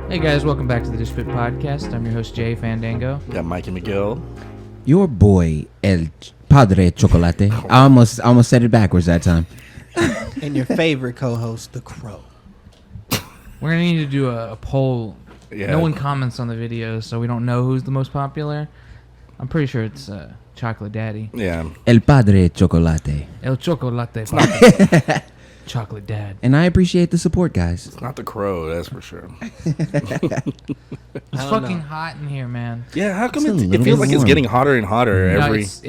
Hey guys, welcome back to the Dish Pit Podcast. I'm your host Jay Fandango. Got Mikey McGill. Your boy El Padre Chocolate. I almost said it backwards that time. And your favorite co-host, the Crow. We're gonna need to do a poll. Yeah. No one comments on the videos, so we don't know who's the most popular. I'm pretty sure it's Chocolate Daddy. Yeah. El Padre Chocolate. El Chocolate. Chocolate Dad. And I appreciate the support, guys. It's not the Crow, that's for sure. It's fucking hot in here, man. Yeah, how come It's a it little feels bit like it's warm. getting hotter and hotter No, every... it's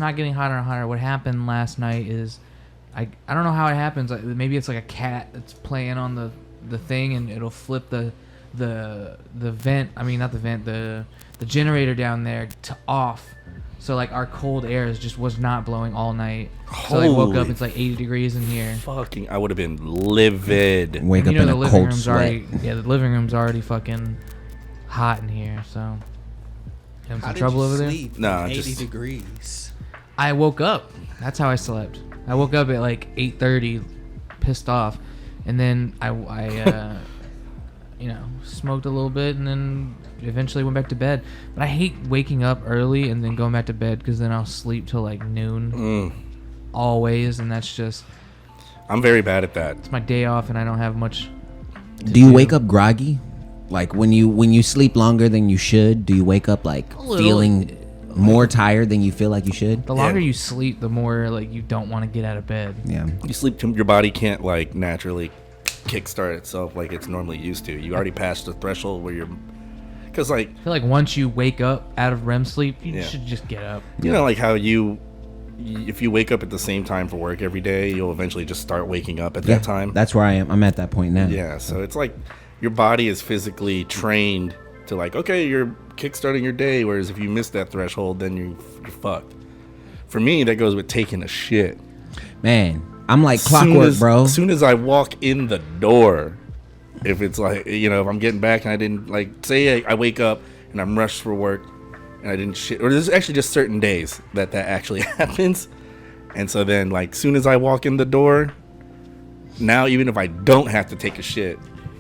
not getting hotter and hotter. What happened last night is, I don't know how it happens. Maybe it's like a cat that's playing on the thing, and it'll flip the vent. I mean, not the vent. The generator down there to off. So like our cold air was not blowing all night. So I woke up, Holy it's like 80 degrees in here. Fucking, I would have been livid. Wake up in a cold sweat. The living room's already fucking hot in here. So having How some did trouble you over there. sleep Nah, at 80 just- degrees. I woke up. That's how I slept. I woke up at like 8:30, pissed off, and then I smoked a little bit, and then eventually went back to bed. But I hate waking up early and then going back to bed because then I'll sleep till like noon, always, and that's just I'm very bad at that. it's my day off, and I don't have much. Do you wake up groggy? Like when you sleep longer than you should, do you wake up like little. feeling more tired than you feel like you should? The longer Yeah. you sleep, the more like you don't want to get out of bed. Yeah. You sleep, your body can't like naturally kickstart itself like it's normally used to. You already passed the threshold where you're... Because like, I feel like once you wake up out of REM sleep, you Yeah. should just get up. you know, like how if you wake up at the same time for work every day, you'll eventually just start waking up at that time. That's where I am. I'm at that point now. Yeah, so it's like your body is physically trained to like, okay, you're kickstarting your day, whereas if you miss that threshold, then you're fucked. For me, that goes with taking a shit. Man, I'm like clockwork, bro. As soon as I walk in the door, if it's like, if I'm getting back and I didn't, like, say I wake up and I'm rushed for work and I didn't shit, or there's actually just certain days that actually happens. And so then, like, soon as I walk in the door, now even if I don't have to take a shit,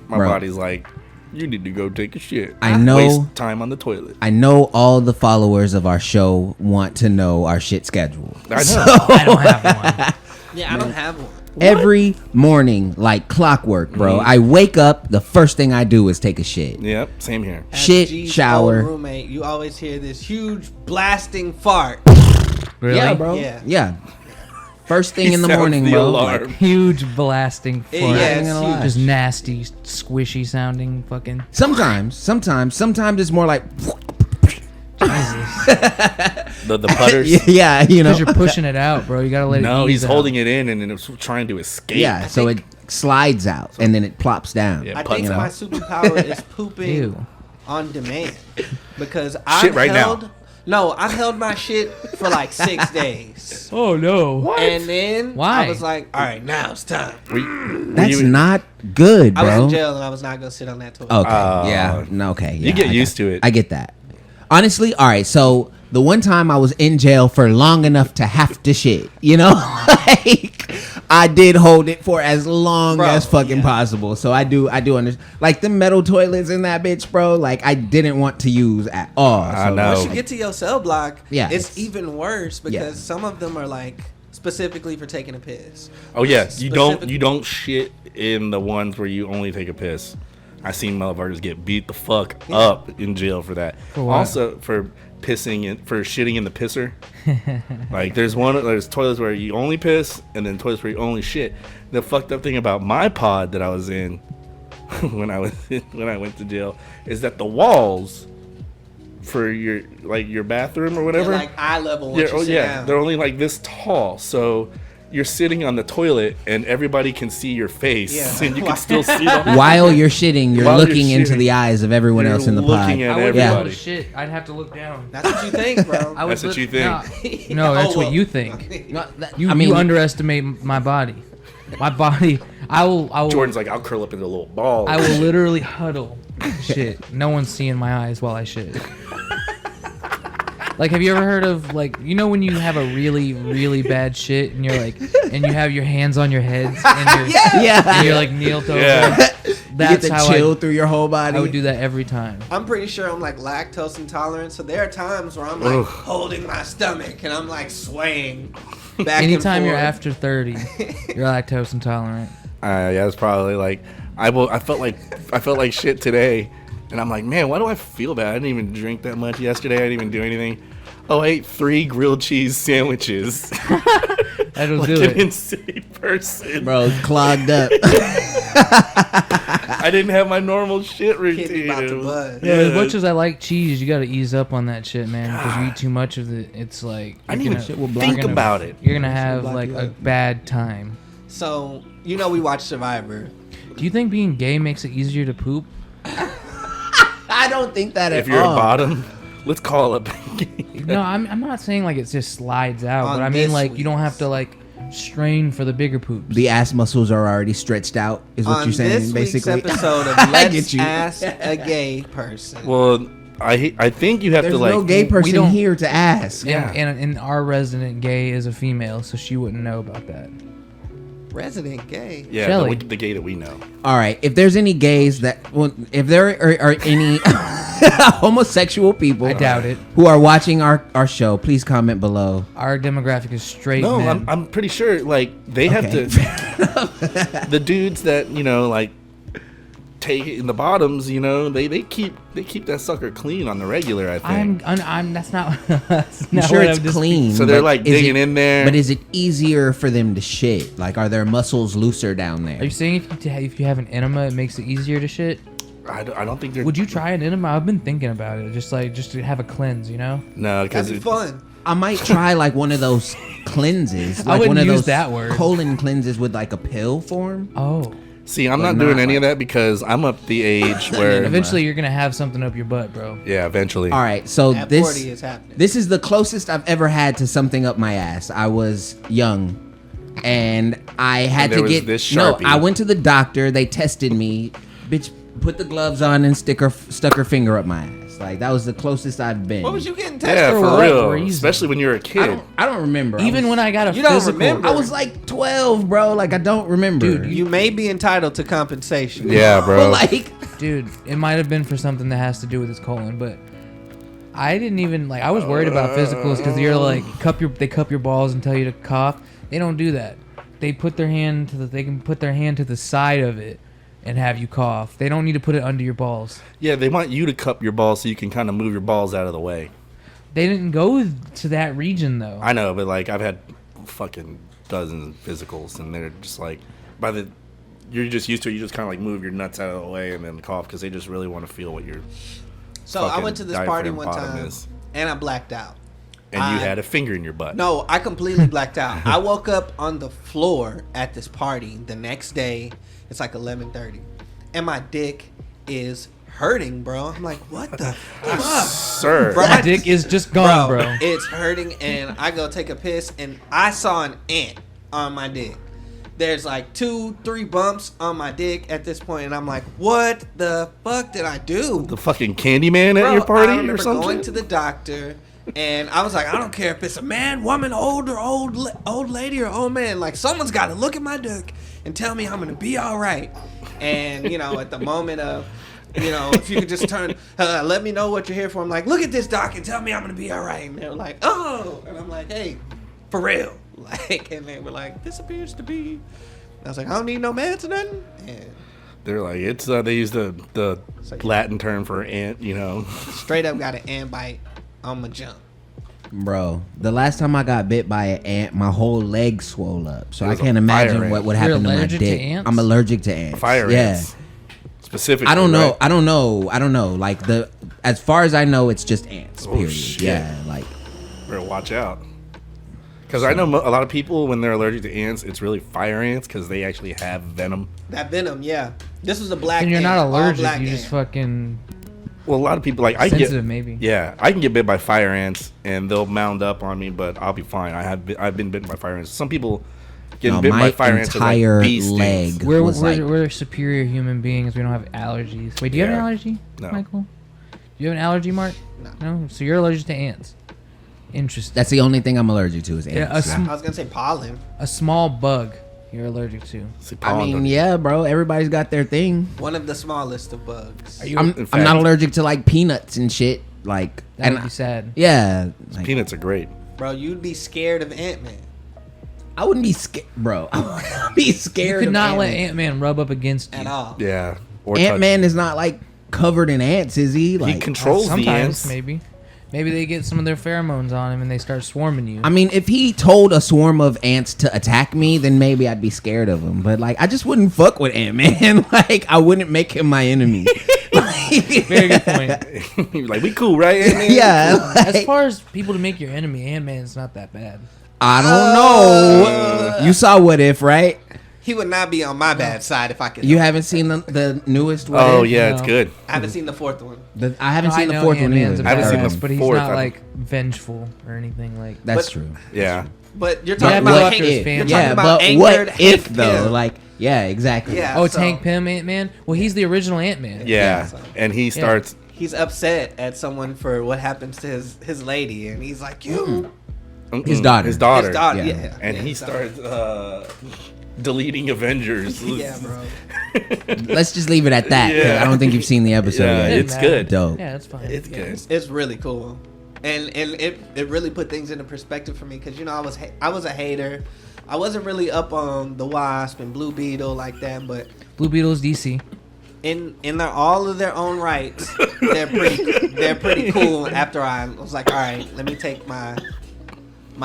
my Bro. body's like, you need to go take a shit. I know- Waste time on the toilet. I know all the followers of our show want to know our shit schedule. I know. I don't have one. Yeah, I don't have one. Every morning, like clockwork, bro. I wake up, the first thing I do is take a shit. Yep, same here. As Shit, G's shower. old roommate, you always hear this huge blasting fart. Really? Yeah, bro. Yeah. Yeah. First thing He in the sounds morning, the bro. alarm. Like, Huge blasting fart. Yeah, it's huge. Just nasty, squishy sounding fucking. sometimes it's more like, Jesus. The putters. yeah, you know. Because you're pushing it out, bro. You gotta let it No, ease he's out. holding it in and then it's trying to escape. Yeah, so it slides out and then it plops down. Yeah. I Putts think out. my superpower is pooping Ew. on demand. Because Shit right now. I held my shit for like 6 days. Oh no. And then Why? I was like, all right, now it's time. That's not good, I was bro. in jail and I was not going to sit on that toilet. Okay. Oh. Yeah. No, okay. You Yeah, get I used got- to it. I get that. Honestly, all right. So the one time I was in jail for long enough to have to shit, like I did hold it for as long Bro, as fucking yeah. possible. So I do understand. Like the metal toilets in that bitch, bro. Like I didn't want to use at all. I So, know. Once you get to your cell block, Yeah. it's even worse because Yeah. some of them are like specifically for taking a piss. Oh yeah, you Specific- don't shit in the ones where you only take a piss. I seen motherfuckers get beat the fuck up in jail for that. For what? Also for shitting in the pisser. Like there's toilets where you only piss and then toilets where you only shit. The fucked up thing about my pod that I was in when I went to jail is that the walls for your bathroom or whatever. They're like eye level once you sit down. They're only like this tall, so you're sitting on the toilet and everybody can see your face, Yeah. and you can still see them. while you're shitting, you're While you're looking into shitting, the eyes of everyone you're else in the pod. looking at I wouldn't be able to everybody. shit. I'd have to look down. That's what you think, bro. I would That's what you think. No, that's Oh, what well. you think. No, that- You, I mean, you underestimate my body. My body. I will. Jordan's like, I'll curl up into a little ball. I will literally huddle. Shit. No one's seeing my eyes while I shit. Like, have you ever heard of, like, when you have a really, really bad shit and you're like, and you have your hands on your heads and you're, Yeah. and you're like kneeled over. Yeah. That's you get how to chill through your whole body. I would do that every time. I'm pretty sure I'm like lactose intolerant, so there are times where I'm like holding my stomach and I'm like swaying back Anytime and you're forth. after 30, you're lactose intolerant. Yeah, it's probably like I felt like shit today, and I'm like, man, why do I feel bad? I didn't even drink that much yesterday. I didn't even do anything. Oh, I ate 3 grilled cheese sandwiches. That'll Like do an it. insane person. Bro, it's clogged up. I didn't have my normal shit routine. Kidney about to buzz. Yeah, as much as I like cheese, you got to ease up on that shit, man. Because you eat too much of it, it's like I didn't shit will even block think your- about it. you're gonna have block like you a up. bad time. So, you know we watch Survivor. Do you think being gay makes it easier to poop? I don't think that If at you're all. a bottom, let's call it. No, I'm not saying like it just slides out, On but I mean this like you don't have week's- to like strain for the bigger poops. The ass muscles are already stretched out, is what On you're saying, this basically. week's episode of I Let's get you. Ask a Gay Person. Well, I think you have There's to like. no gay person don't- here to ask. Yeah. And our resident gay is a female, so she wouldn't know about that. Resident Gay. Yeah, Shelly. the gay that we know. All right, if there's any gays that, well, if there are any homosexual people, I doubt it. who are watching our show, please comment below. Our demographic is straight No, men. I'm pretty sure like they have Okay. to. The dudes that like take it in the bottoms, they keep that sucker clean on the regular. I think. I'm that's not. That's I'm not sure what it's I'm just- clean. So they're, but like, is digging in there. But is it easier for them to shit? Like, are their muscles looser down Are you there? saying if you have an enema, it makes it easier to shit? I don't think they're. Would you try an enema? I've been thinking about it, just to have a cleanse, you know? No, because That'd be fun. I might try like one of those cleanses, like wouldn't one of use those that word. colon cleanses with like a pill form. Oh, See, I'm But not doing not any of like- that because I'm up the age where. eventually you're gonna have something up your butt, bro. Yeah, eventually. All right, so At this 40 is happening. this is the closest I've ever had to something up my ass. I was young, and I had And there to was get this no. Sharpie. I went to the doctor. They tested me. Bitch, put the gloves on and stuck her finger up my ass. Like that was the closest I've been. What was you getting tested Yeah, For for what real. reason? Especially when you're a kid. I don't remember. Even when I got a You don't physical, remember? I was like 12, bro. Like I don't remember. Dude, You may be entitled to compensation. Yeah, bro. like dude, it might have been for something that has to do with his colon, but I didn't even like. I was worried about physicals because you're like they cup your balls and tell you to cough. They don't do that. They put their hand they can put their hand to the side of it and have you cough. They don't need to put it under your balls. Yeah, they want you to cup your balls so you can kind of move your balls out of the way. They didn't go to that region though. I know, but like I've had fucking dozens of physicals, and they're just like you're just used to it. You just kind of like move your nuts out of the way and then cough because they just really want to feel what your So I fucking went to this party diaphragm one bottom time, is. and I blacked out. And you I- had a finger in your butt. No, I completely blacked out. I woke up on the floor at this party the next day. It's like 11:30, and my dick is hurting, bro. I'm like, what the fuck, Sir. Bro, My dick is just gone, bro. It's hurting, and I go take a piss, and I saw an ant on my dick. There's like 2-3 bumps on my dick at this point, and I'm like, what the fuck did I do? The fucking Candyman at Bro, your party I or remember something? going to the doctor, and I was like, I don't care if it's a man, woman, old lady or old man. Like, someone's got to look at my dick and tell me I'm gonna be all right. And at the moment of, if you could just turn, let me know what you're here for. I'm like, look at this doc and tell me I'm gonna be all right. And they're like, oh, and I'm like, hey, for real. Like, and they were like, this appears to be. And I was like, I don't need no meds or nothing. And They're like, it's they use the Latin term for ant, straight up got an ant bite on my jump. Bro, the last time I got bit by an ant, my whole leg swole up. So It I was a can't imagine fire what ant. would You're happen to my allergic to dick. ants? I'm allergic to ants. Fire yeah. ants. Specifically. I don't know. right? I don't know. Like as far as I know, it's just ants. Oh, Period. shit. Yeah. Like Better watch out. Because I know a lot of people, when they're allergic to ants, it's really fire ants because they actually have venom. That venom, yeah. This was a black And you're ant, not all allergic. black You just ant. fucking Well, a lot of people, like, I sensitive, get... maybe. Yeah, I can get bit by fire ants, and they'll mound up on me, but I'll be fine. I've been bitten by fire ants. Some people getting no, bitten my by fire ants are entire like bee stings. leg We're was like. we're superior human beings. We don't have allergies. Wait, do you have an Yeah. allergy, No. Michael? Do you have an allergy, Mark? No. So you're allergic to ants. Interesting. That's the only thing I'm allergic to is ants. Yeah, I was gonna say pollen. a small bug you're allergic to. See, I mean, pollen. yeah, bro. Everybody's got their thing. One of the smallest of bugs. I'm fact- not allergic to like peanuts and shit. Like, That and would be sad. yeah, like, Peanuts are great. Bro, you'd be scared of Ant-Man. I wouldn't be scared, bro. I would be You scared. could of not let Ant-Man. Ant-Man rub up against you. At all. Yeah. Or touch- Ant-Man is not like covered in ants, is he? Like, He controls the Sometimes, ants. maybe. Maybe they get some of their pheromones on him and they start swarming you. I mean, if he told a swarm of ants to attack me, then maybe I'd be scared of him. But like, I just wouldn't fuck with Ant-Man. Like, I wouldn't make him my enemy. Very good point. Like, we cool, right? Ant-Man? Yeah. As like, far as people to make your enemy, Ant-Man's not that bad. I don't know. You saw What If, right? He would not be on my bad side if I could. You haven't seen the newest What Oh, If? yeah, No. it's good. I haven't seen the fourth one. I haven't No, seen I the know fourth one Ant-Man's either. a I haven't seen badass, the but he's fourth. not I- like vengeful or anything like. That's But- true. Yeah. But you're Yeah, talking but about what Hank, if? you're talking Yeah, about but angered what if Hank though? Pym. Like, yeah, exactly. Yeah. Oh, so- Tank Pym Ant-Man. Well, he's the original Ant-Man. Yeah. so- And he starts. He's upset at someone for what happens to his lady, and he's like, "You, His daughter. His daughter. his daughter, Yeah. yeah." And yeah, he so- starts deleting Avengers. Yeah, bro. Let's just leave it at that. 'Cause Yeah. I don't think you've seen the episode Yeah, yet. it's good. Dope. Yeah, that's fine. It's Yeah. good. It's really cool, and it really put things into perspective for me because I was a hater. I wasn't really up on the Wasp and Blue Beetle like that, but Blue Beetle's DC. in their all of their own rights, they're pretty cool. After I was like, all right, let me take my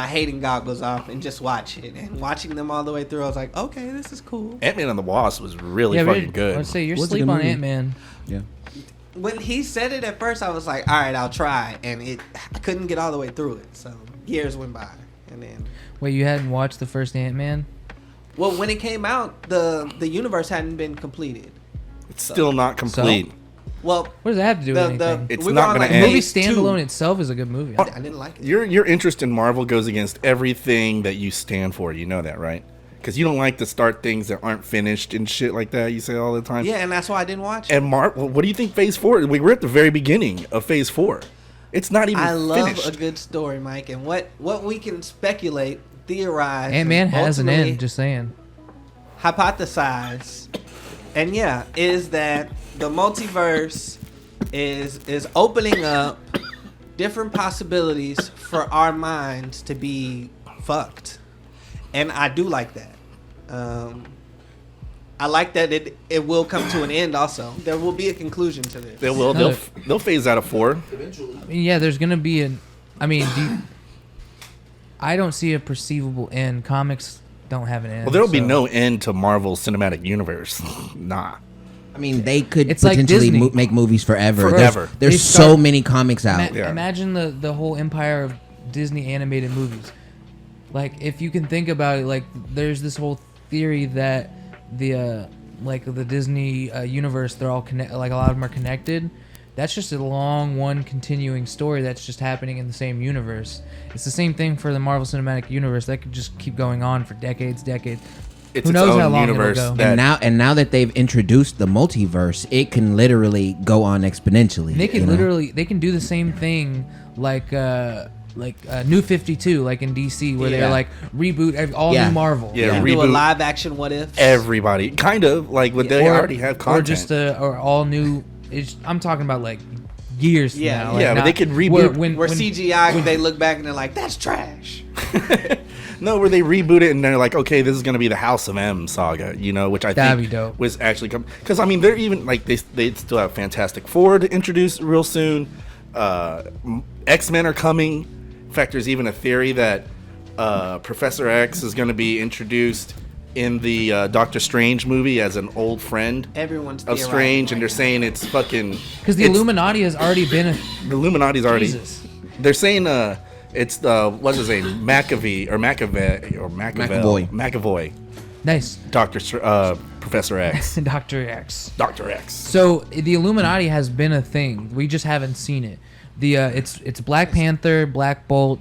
hating goggles off and just watch it. And watching them all the way through, I was like, okay, this is cool. Ant-Man and the Wasp was really Yeah, fucking good. Let's say you're What's a sleep good on movie? Ant-Man. Yeah. When he said it at first, I was like, all right, I'll try, and I couldn't get all the way through it. So years went by, and then. Wait, you hadn't watched the first Ant-Man? Well, when it came out, the universe hadn't been completed. It's still not complete. Well, What does that have to do with anything? It's we were not on, gonna like, end. The movie phase two. standalone itself is a good movie. I didn't like it. Your interest in Marvel goes against everything that you stand for. You know that, right? Because you don't like to start things that aren't finished and shit like that. You say all the time. Yeah, and that's why I didn't watch it. And Marvel, what do you think? Phase 4. We're at the very beginning of Phase 4. It's not even I love finished. a good story, Mike, and what we can speculate, theorize, Ant-Man and has an ultimately end, just saying. hypothesize, and yeah, is that the multiverse is opening up different possibilities for our minds to be fucked, and I do like that. I like that it will come to an end. Also, there will be a conclusion to this. They'll phase out of 4. I mean, yeah, there's gonna be an. I mean, I don't see a perceivable end. Comics don't have an end. Well, there'll be so- no end to Marvel's cinematic universe. Nah. I mean, they could It's like potentially Disney. make movies forever. Forever. There's They so start- many comics out. Yeah. Imagine the whole empire of Disney animated movies. Like, if you can think about it, like, there's this whole theory that the Disney universe, they're all like a lot of them are connected. That's just a long one continuing story that's just happening in the same universe. It's the same thing for the Marvel Cinematic Universe. That could just keep going on for decades. It's Who its knows own how long it'll universe. go. That, And now that they've introduced the multiverse, it can literally go on exponentially. They can you know? literally they can do the same thing like New 52, like in DC, where Yeah. they're like reboot all Yeah. new Marvel. Yeah, And reboot do a live action what if? everybody. Kind of. Like, what they already have content. or just or all new. I'm talking about like years from Yeah, now. yeah. like Yeah, but they could reboot- Where CGI, they look back and they're like, that's trash. No, where they reboot it and they're like, okay, this is going to be the House of M saga, you know, which I That'd think be dope. was actually because I mean they're even like they still have Fantastic Four to introduce real soon. X-Men are coming. In fact, there's even a theory that Professor X is going to be introduced in the Doctor Strange movie as an old friend Everyone's of theorizing Strange, and right they're now. saying it's fucking because the it's- Illuminati has already been. The Illuminati's already. Jesus. They're saying it's what's his name, McAvoy, Nice, Professor X, Dr. X. Dr. X. So the Illuminati has been a thing. We just haven't seen it. It's Black Panther, Black Bolt,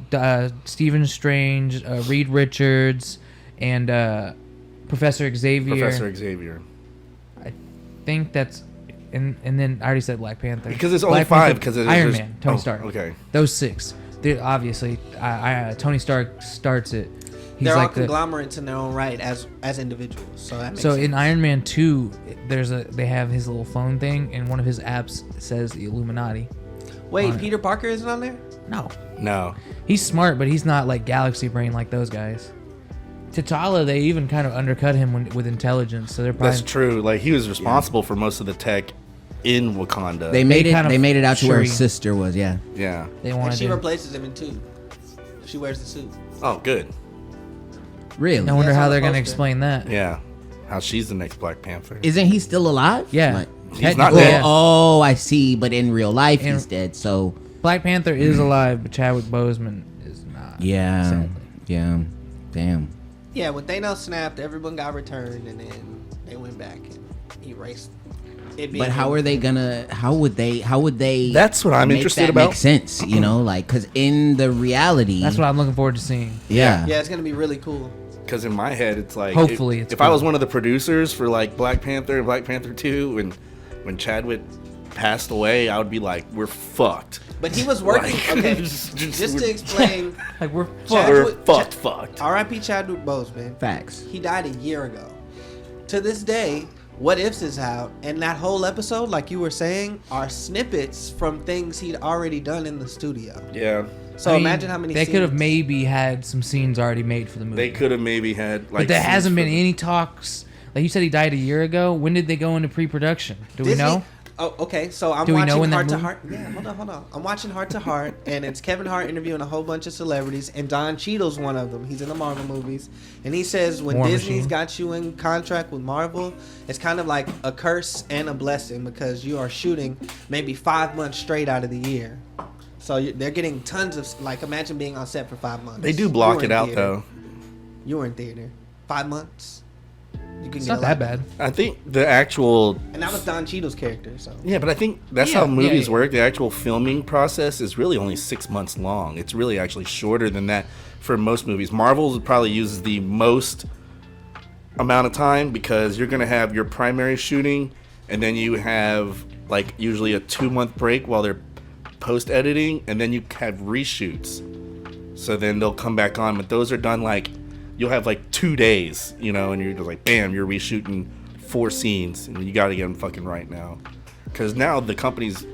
Stephen Strange, Reed Richards, and Professor Xavier. Professor Xavier. I think that's, and then I already said Black Panther. Because it's only Black 5, Panther, because Iron there's- Man, Tony oh, Stark. okay. Those 6. Obviously, Tony Stark starts it. He's They're all like the, conglomerates in their own right as individuals. So that makes so sense. in Iron Man 2, they have his little phone thing, and one of his apps says the Illuminati. Wait, on it. Peter Parker isn't on there? No. He's smart, but he's not like galaxy brain like those guys. T'Challa, they even kind of undercut him with intelligence, so they're probably That's true. Like, he was responsible for most of the tech in Wakanda. They made kind of it. They made it out to where Shuri. his sister was. Yeah. Yeah. they And wanted she to. replaces him in 2. She wears the suit. Oh, good. Really? I wonder Yes, how on the they're gonna poster. explain that. Yeah. How she's the next Black Panther. Isn't he still alive? Yeah. Like, He's not Technically, dead. oh, I see. But in real life, And- he's dead. So Black Panther is alive, but Chadwick Boseman is not. yeah, sadly. yeah. Damn. Yeah, when Thanos snapped, everyone got returned, and then they went back and erased it. But how are they gonna? How would they? That's what I'm make interested that about. Make sense, you know, like because in the reality, That's what I'm looking forward to seeing. Yeah. Yeah, it's gonna be really cool. Because in my head, it's like... Hopefully if it's I good. was one of the producers for, like, Black Panther and Black Panther 2, and when Chadwick passed away, I would be like, we're fucked. But he was working. Like, Okay, just- just to explain, Like we're We're Chadwick- fucked. R.I.P. Chadwick Boseman. Facts. He died a year ago. To this day, What Ifs is out, and that whole episode, like you were saying, are snippets from things he'd already done in the studio. Yeah. So I mean, imagine how many they could have scenes- maybe had some scenes already made for the movie. They could have maybe had, like... but there scenes hasn't been for- any talks. Like you said, he died a year ago. When did they go into pre-production? Do we Disney- know? Oh, okay. So I'm Do we know watching when that Heart to movie- Heart. Yeah, hold on. I'm watching Heart to Heart, and it's Kevin Hart interviewing a whole bunch of celebrities, and Don Cheadle's one of them. He's in the Marvel movies, and he says when War Disney's Machine. got you in contract with Marvel, it's kind of like a curse and a blessing because you are shooting maybe 5 months straight out of the year. So they're getting tons of like. Imagine being on set for 5 months. They do You block were it in out, theater. though. You were in theater 5 months. You can It's get not that bad. I think the actual... And that was Don Cheadle's character. So Yeah, but I think that's Yeah, how movies yeah. work. The actual filming process is really only 6 months long. It's really actually shorter than that for most movies. Marvel probably uses the most amount of time because you're going to have your primary shooting, and then you have like usually a 2-month break while they're post-editing, and then you have reshoots. So then they'll come back on, but those are done like... You'll have like 2 days, you know, and you're just like, bam, you're reshooting 4 scenes, and you got to get them fucking right now. Because now the companies,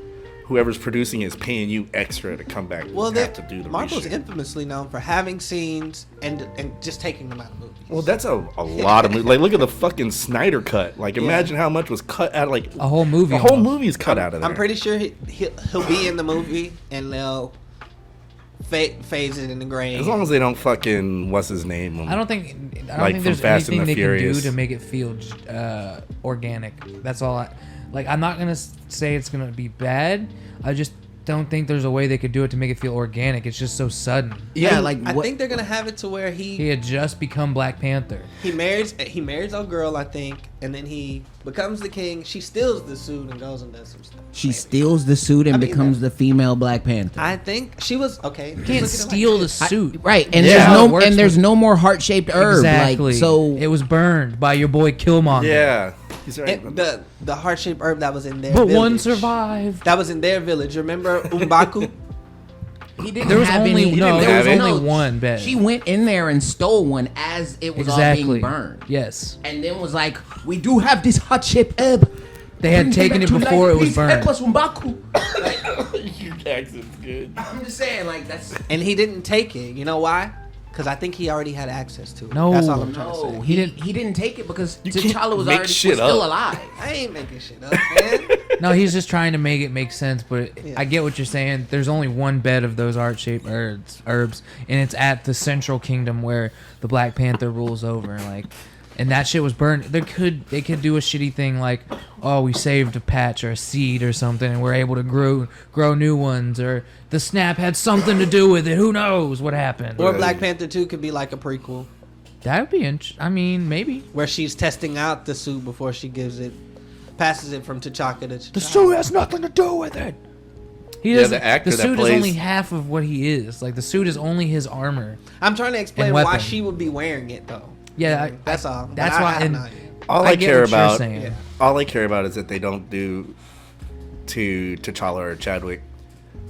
whoever's producing it is paying you extra to come back Well, and have to do the Marvel's reshoot. infamously known for having scenes and just taking them out of movies. Well, that's a lot of movies. Like, look at the fucking Snyder cut. Like, imagine how much was cut out of, like... A whole movie. A whole almost. movie's cut out of there. I'm pretty sure he'll be in the movie and they'll phase it in the grave. As long as they don't fucking... What's his name? I don't think Like from there's Fast and anything the they Furious. can do to make it feel organic. That's all. I'm not gonna say it's gonna be bad. I just don't think there's a way they could do it to make it feel organic. It's just so sudden. Yeah, like I what? think they're gonna have it to where He had just become Black Panther. he marries a girl, I think, and then he becomes the king. She steals the suit and goes and does some stuff. She steals the suit and I mean, becomes the female Black Panther. I think she was okay. You can't steal the suit. Right, and Yeah. It there's works there's with- no more heart-shaped herb. Exactly. Like, so it was burned by your boy Killmonger. Yeah. He's right. The heart-shaped herb that was in their But village. one survived. That was in their village. Remember Umbaku? he didn't There was have only any, no. didn't There was have it. only one bed. She went in there and stole one as it was all exactly being burned, Yes. and then was like, "We do have this heart-shaped herb." They had Bring taken it to before life. it was Please burned. help us, M'Baku. Your accent's good. I'm just saying, like that's And he didn't take it. You know why? Because I think he already had access to it. No. That's all I'm trying to no. say. He didn't take it because You can't T'Challa was make already shit still up. alive. I ain't making shit up, man. No, he's just trying to make it make sense. But Yeah. I get what you're saying. There's only one bed of those heart-shaped herbs, and it's at the Central Kingdom where the Black Panther rules over. Like, and that shit was burned. They could do a shitty thing like, oh, we saved a patch or a seed or something, and we're able to grow new ones, or the snap had something to do with it. Who knows what happened? Or Right. Black Panther 2 could be like a prequel That would be I mean, maybe. where she's testing out the suit before she passes it from T'Chaka to T'Challa. The suit has nothing to do with it. He Yeah, doesn't. the actor the that suit is plays- only half of what he is. Like the suit is only his armor. I'm trying to explain And why weapon. she would be wearing it though. Yeah, That's all. That's But why. have And no idea. All I I get care what you're about... saying. Yeah. All I care about is that they don't do to T'Challa or Chadwick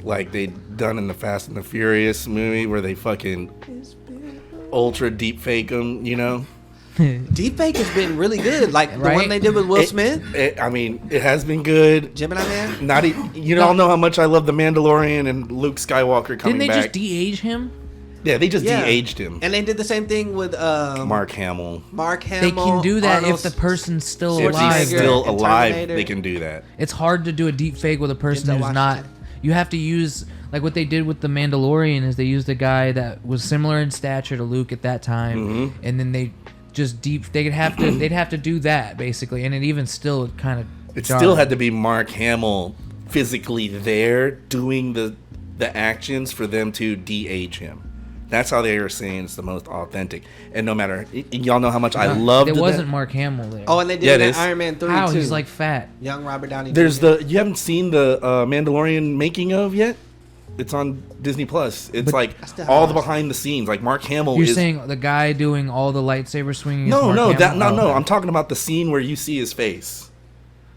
like they done in the Fast and the Furious movie where they fucking ultra deep fake them, you know. Deepfake has been really good. Like the Right? one they did with Will Smith, I mean, it has been good. Gemini Man. Not you all know how much I love the Mandalorian and Luke Skywalker coming Didn't they back. just de-age him? Yeah, they just Yeah. de-aged him. And they did the same thing with Mark Hamill. Mark Hamill. They can do that Arnold if the person's still If alive. he's still and alive, Terminator. they can do that. It's hard to do a deep fake with a person Denzel who's not. Washington. You have to use like what they did with the Mandalorian is they used a guy that was similar in stature to Luke at that time, Mm-hmm. and then they just they'd have to do that basically, and it even still kind of It still had to be Mark Hamill physically there doing the actions for them to de-age him. That's how they were saying it's the most authentic. And no matter, y'all know how much I loved It that. wasn't Mark Hamill there. Oh, and they did Yeah, it it in is. Iron Man 3 how too. he's like fat. young Robert Downey. There's Jr. you haven't seen the Mandalorian making of yet? It's on Disney Plus. It's But- like I still all the haven't watched behind the scenes. Like Mark Hamill You're is saying the guy doing all the lightsaber swinging? is no, Mark no, Hamill? that no, Oh, no. okay. I'm talking about the scene where you see his face.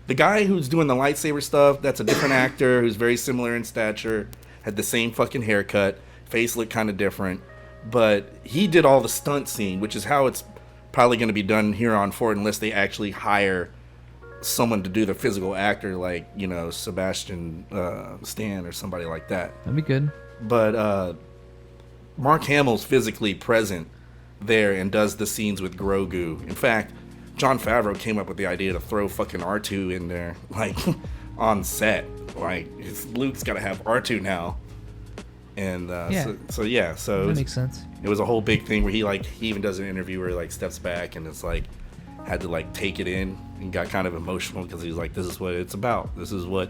The guy who's doing the lightsaber stuff, that's a different actor who's very similar in stature, had the same fucking haircut, face looked kind of different, but he did all the stunt scene, which is how it's probably going to be done here on forward unless they actually hire someone to do the physical actor like, you know, Sebastian Stan or somebody like that. That'd be good. But Mark Hamill's physically present there and does the scenes with Grogu. In fact, Jon Favreau came up with the idea to throw fucking R2 in there, like, on set. Like, Luke's got to have R2 now. And Yeah. so That makes sense. it was a whole big thing where he even does an interview where he like steps back and it's like had to like take it in and got kind of emotional because he's like, this is what it's about. This is what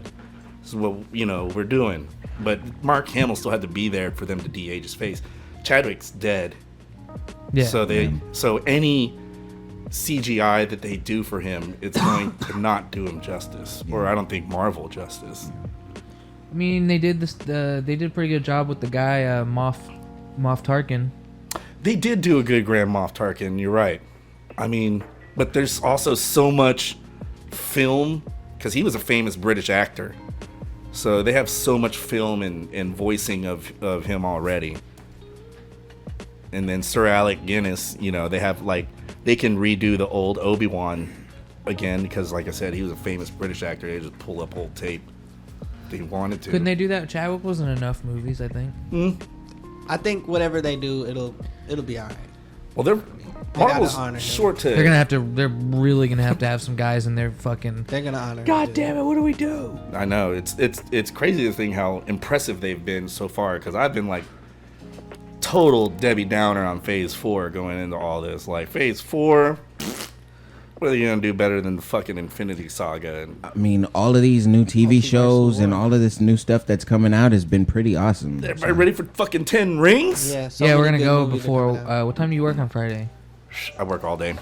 you know we're doing. But Mark Hamill still had to be there for them to de-age his face. Chadwick's dead, Yeah. so any CGI that they do for him, it's going to not do him justice, or I don't think Marvel justice. I mean, they did this. They did a pretty good job with the guy Moff Tarkin. They did do a good Grand Moff Tarkin, you're right. I mean, but there's also so much film, because he was a famous British actor. So they have so much film and voicing of him already. And then Sir Alec Guinness, you know, they have like, they can redo the old Obi-Wan again, because like I said, he was a famous British actor. They just pull up old tape if they wanted to. Couldn't they do that? Chadwick wasn't enough movies, I think. I think whatever they do, it'll be all right. Well, they're gotta Marvel's honor him. short to... They're really gonna have to have some guys in there fucking. They're gonna honor. God him, damn it! What do we do? I know it's crazy to think how impressive they've been so far. Because I've been like total Debbie Downer on Phase 4 going into all this. Like Phase 4, what are you gonna do better than the fucking Infinity Saga? And I mean, all of these new TV shows and all of this new stuff that's coming out has been pretty awesome. everybody ready for fucking 10 Rings? Yeah, so Yeah, we're many gonna good go movies are before. coming out. What time do you work on Friday? I work all day.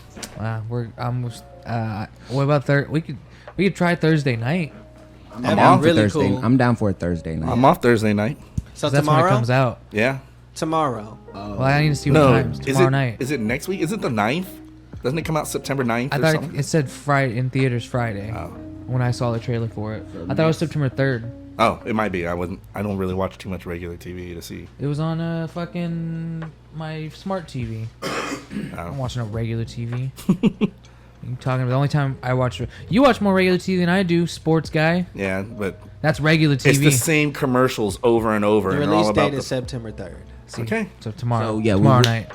We're almost. What about We could try Thursday night. That'd I'm be down for really Thursday. cool. I'm down for a Thursday night. I'm off Thursday night. So That's when it tomorrow, comes out. Yeah. tomorrow. Well, I need to see what No, times tomorrow night. Is it next week? Is it the 9th? Doesn't it come out September 9th I or thought something? it said Friday in theaters Friday. Oh. When I saw the trailer for it, I thought it was September 3rd. Oh, it might be. I don't really watch too much regular TV to see. It was on fucking my smart TV. I'm watching a regular TV. You talking about the only time I watch? You watch more regular TV than I do, sports guy. Yeah, but That's regular TV. it's the same commercials over and over. The and they're all release about date is September 3rd. See, Okay. So tomorrow. So, yeah, tomorrow we- night.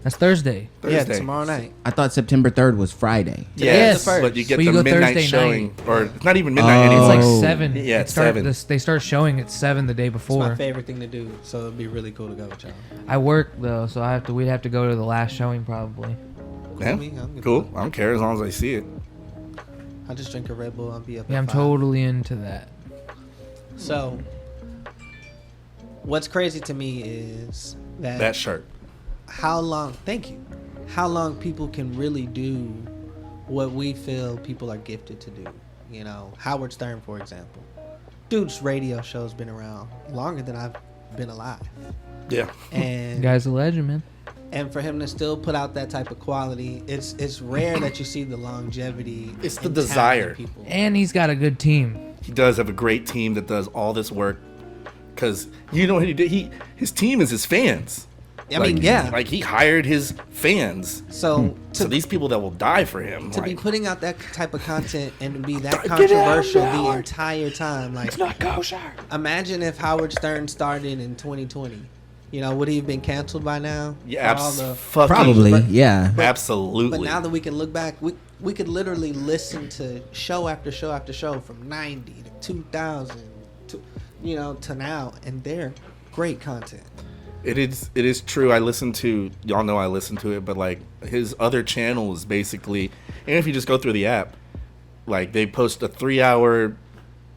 That's Thursday. Yeah, Thursday. tomorrow night. I thought September 3rd was Friday. Yes. but you get But the you go midnight Thursday showing, night. or it's not even midnight Oh. It's anymore. like Oh. 7. Yeah, It it's start- 7. They start showing at 7 the day It's before. my favorite thing to do, so it'd be really cool to go with y'all. I work though, so we'd have to go to the last showing probably. Yeah, me, I'm good cool. with I don't care as long as I see it. I just drink a Red Bull. I'll be up. Yeah, at I'm 5. totally into that. So, what's crazy to me is That shirt. how long. Thank you. How long people can really do what we feel people are gifted to do. You know, Howard Stern, for example. Dude's radio show's been around longer than I've been alive, Yeah. and The guy's a legend, man. and for him to still put out that type of quality, it's rare that you see the longevity. It's the and talent desire. in people. And he's got a good team. He does have a great team that does all this work. Because you know what he did? His team is his fans. I mean, yeah. Like he hired his fans. So So these people that will die for him. to be like, putting out that type of content and to be that controversial the entire time, like, it's not kosher. imagine if Howard Stern started in 2020. You know, would he have been canceled by now? Yeah, For all the- Probably, But- yeah. Absolutely. But now that we can look back, we could literally listen to show after show after show from 90 to 2000 to, you know, to now, and they're great content. It is true. Y'all know I listen to it, but like his other channel is basically, and if you just go through the app, like they post a 3-hour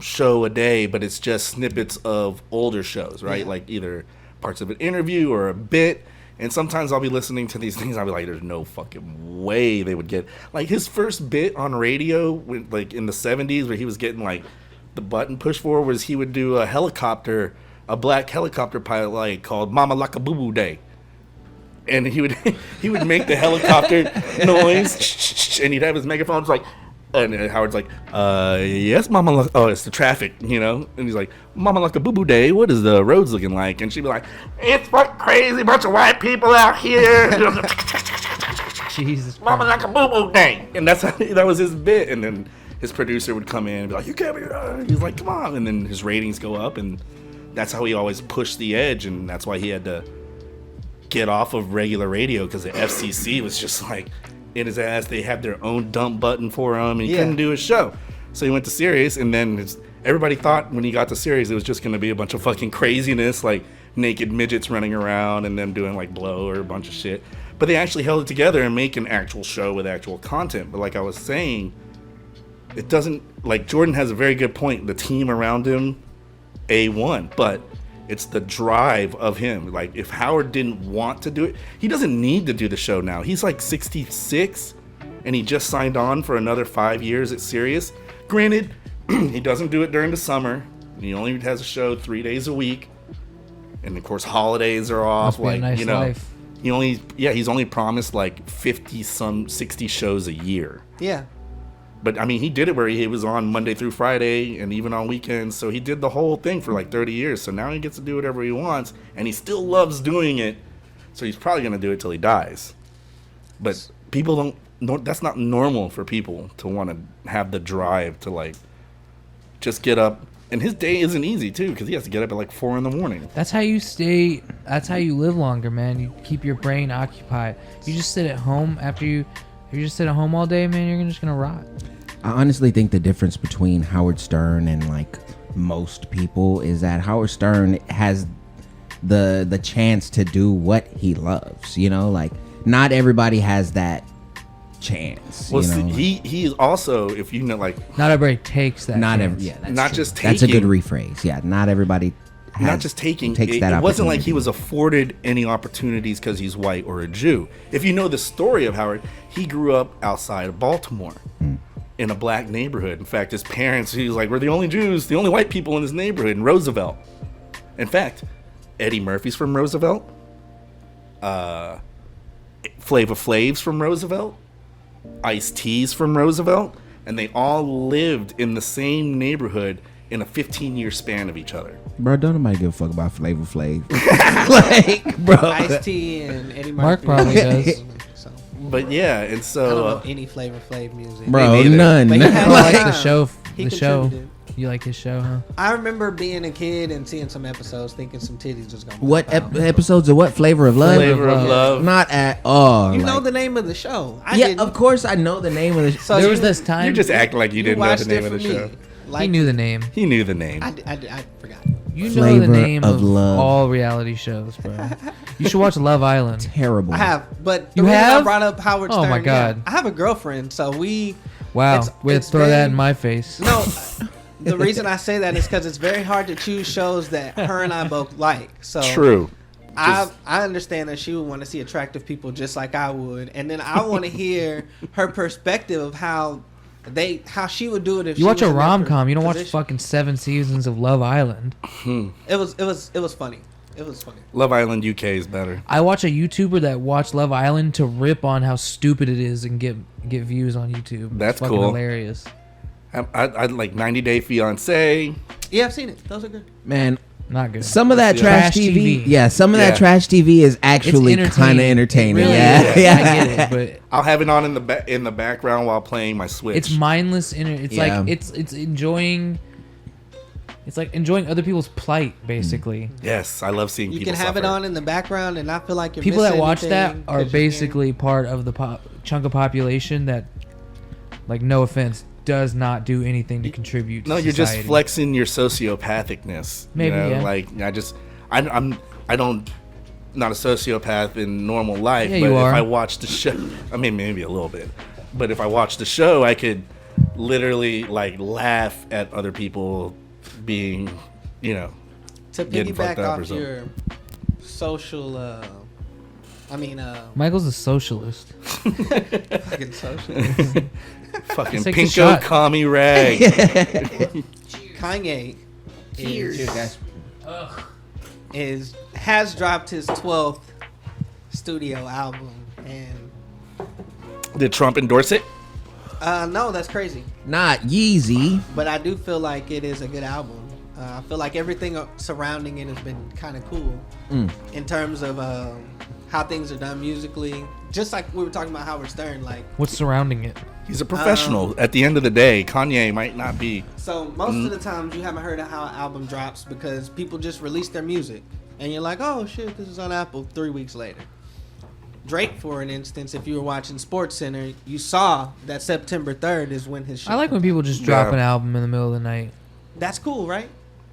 show a day, but it's just snippets of older shows, right? Yeah. Like either parts of an interview or a bit. And sometimes I'll be listening to these things, I'll be like, there's no fucking way they would get, like his first bit on radio, when, like in the 70s, where he was getting like the button pushed forward, was he would do a black helicopter pilot like called Mama Laka Boo Boo Day. And he would make the helicopter noise, and he'd have his megaphones like, and Howard's like, yes, Mama Laka, oh, it's the traffic, you know? And he's like, Mama Laka Boo Boo Day, what is the roads looking like? And she'd be like, it's what crazy bunch of white people out here. Jesus. Mama Laka Boo Boo Day. And that was his bit. And then his producer would come in and be like, you can't be, he's like, come on. And then his ratings go up, and that's how he always pushed the edge, and that's why he had to get off of regular radio, because the FCC was just like in his ass. They had their own dump button for him, and he couldn't do his show. So he went to Sirius, and then everybody thought when he got to Sirius it was just going to be a bunch of fucking craziness, like naked midgets running around and them doing like blow or a bunch of shit. But they actually held it together and make an actual show with actual content. But like I was saying, it doesn't, like Jordan has a very good point. The team around him, A1, but it's the drive of him. Like if Howard didn't want to do it, he doesn't need to do the show now. He's like 66 and he just signed on for another 5 years at Sirius. Granted, he doesn't do it during the summer. He only has a show 3 days a week. And of course holidays are off. Must be a Like, nice you know, life. he's only promised like 60 shows a year. Yeah. But I mean, he did it where he was on Monday through Friday and even on weekends. So he did the whole thing for like 30 years. So now he gets to do whatever he wants, and he still loves doing it. So he's probably going to do it till he dies. But people that's not normal for people to want to have the drive to like just get up. And his day isn't easy too, because he has to get up at like 4 a.m. That's how you live longer, man. You keep your brain occupied. You just sit at home if you just sit at home all day, man, you're just gonna rot. I honestly think the difference between Howard Stern and like most people is that Howard Stern has the chance to do what he loves. You know, like not everybody has that chance. Well, you know? he is also, if you know, like Not everybody takes that. not chance. every yeah. That's Not true. just that's a good taking- rephrase. Yeah, not everybody. not just taking takes it, that it wasn't like opportunity. he was afforded any opportunities because he's white or a Jew. If you know the story of Howard, he grew up outside of Baltimore in a black neighborhood. In fact, his parents, he was like, we're the only Jews, the only white people in this neighborhood in Roosevelt. In fact, Eddie Murphy's from Roosevelt, Flava Flav's from Roosevelt, Ice-T's from Roosevelt, and they all lived in the same neighborhood in a 15-year span of each other. Bro, don't nobody give a fuck about Flavor Flav. Like, bro. Ice-T and Eddie Murphy. Mark probably does. So, But yeah, and I don't so know any Flavor Flav music. Bro, Me neither. none. But he had I like time. the show. He The show. contributed. You like his show, huh? I remember being a kid and seeing some episodes, thinking some titties was gonna. What pop out. episodes of what? Flavor of Love? Flavor of Love. Not at all. You know like- the name of the show. I yeah, didn't. of course I know the name of the. So There you- was this time You just act like you didn't know watched the name it of the for show. me. he Like, knew the name. He knew the name. I forgot. You know the Flavor name of of Love. all reality shows, bro. You should watch Love Island. Terrible. I have, but the You reason I have? brought up Howard Oh Stern. my God. yeah, I have a girlfriend, so we. Wow, It's- way to it's throw that very- in my face. No, the reason I say that is because it's very hard to choose shows that her and I both like. So True. I understand that she would want to see attractive people just like I would, and then I want to hear her perspective of how she would do it if You she watch a was in that rom com. You don't watch position. fucking 7 seasons of Love Island. It was funny. It was funny. Love Island UK is better. I watch a YouTuber that watched Love Island to rip on how stupid it is and get views on YouTube. It's That's fucking cool. hilarious. I like 90 Day Fiance. Yeah, I've seen it. Those are good. Man, Not good. Some of that Yeah. trash TV, yeah, some of that Yeah. trash TV is actually kind of entertaining. It really Yeah, is. yeah. I get it, but I'll have it on in the background while playing my Switch. it's mindless. It's Yeah. like it's enjoying. It's like enjoying other people's plight, basically. Yes, I love seeing You people can have it suffer. on in the background and not feel like you're People that missing watch that anything are 'cause you're basically part of the chunk of population that, like, no offense, does not do anything to contribute to No, you're just society. flexing your sociopathicness. Maybe, you know? yeah. Like I'm not a sociopath in normal life, Yeah, but you if are. I watch the show, I mean maybe a little bit, but if I watch the show, I could literally like laugh at other people being, you know, To getting fucked piggyback up or off something. your social, Michael's a socialist. fucking social. Fucking Let's take the pinko shot. commie rag. Kanye Cheers. has dropped his 12th studio album, and Did Trump endorse it? no, that's crazy. Not Yeezy. But I do feel like it is a good album. I feel like everything surrounding it has been kind of cool in terms of how things are done musically. Just like we were talking about Howard Stern, like What's surrounding it? He's a professional. At the end of the day, Kanye might not be. so most of the times you haven't heard of how an album drops because people just release their music and you're like, oh shit, this is on Apple 3 weeks later. Drake, for an instance, if you were watching SportsCenter, you saw that September 3rd is when his shit. I like when people just drop Yeah. an album in the middle of the night. That's cool, right?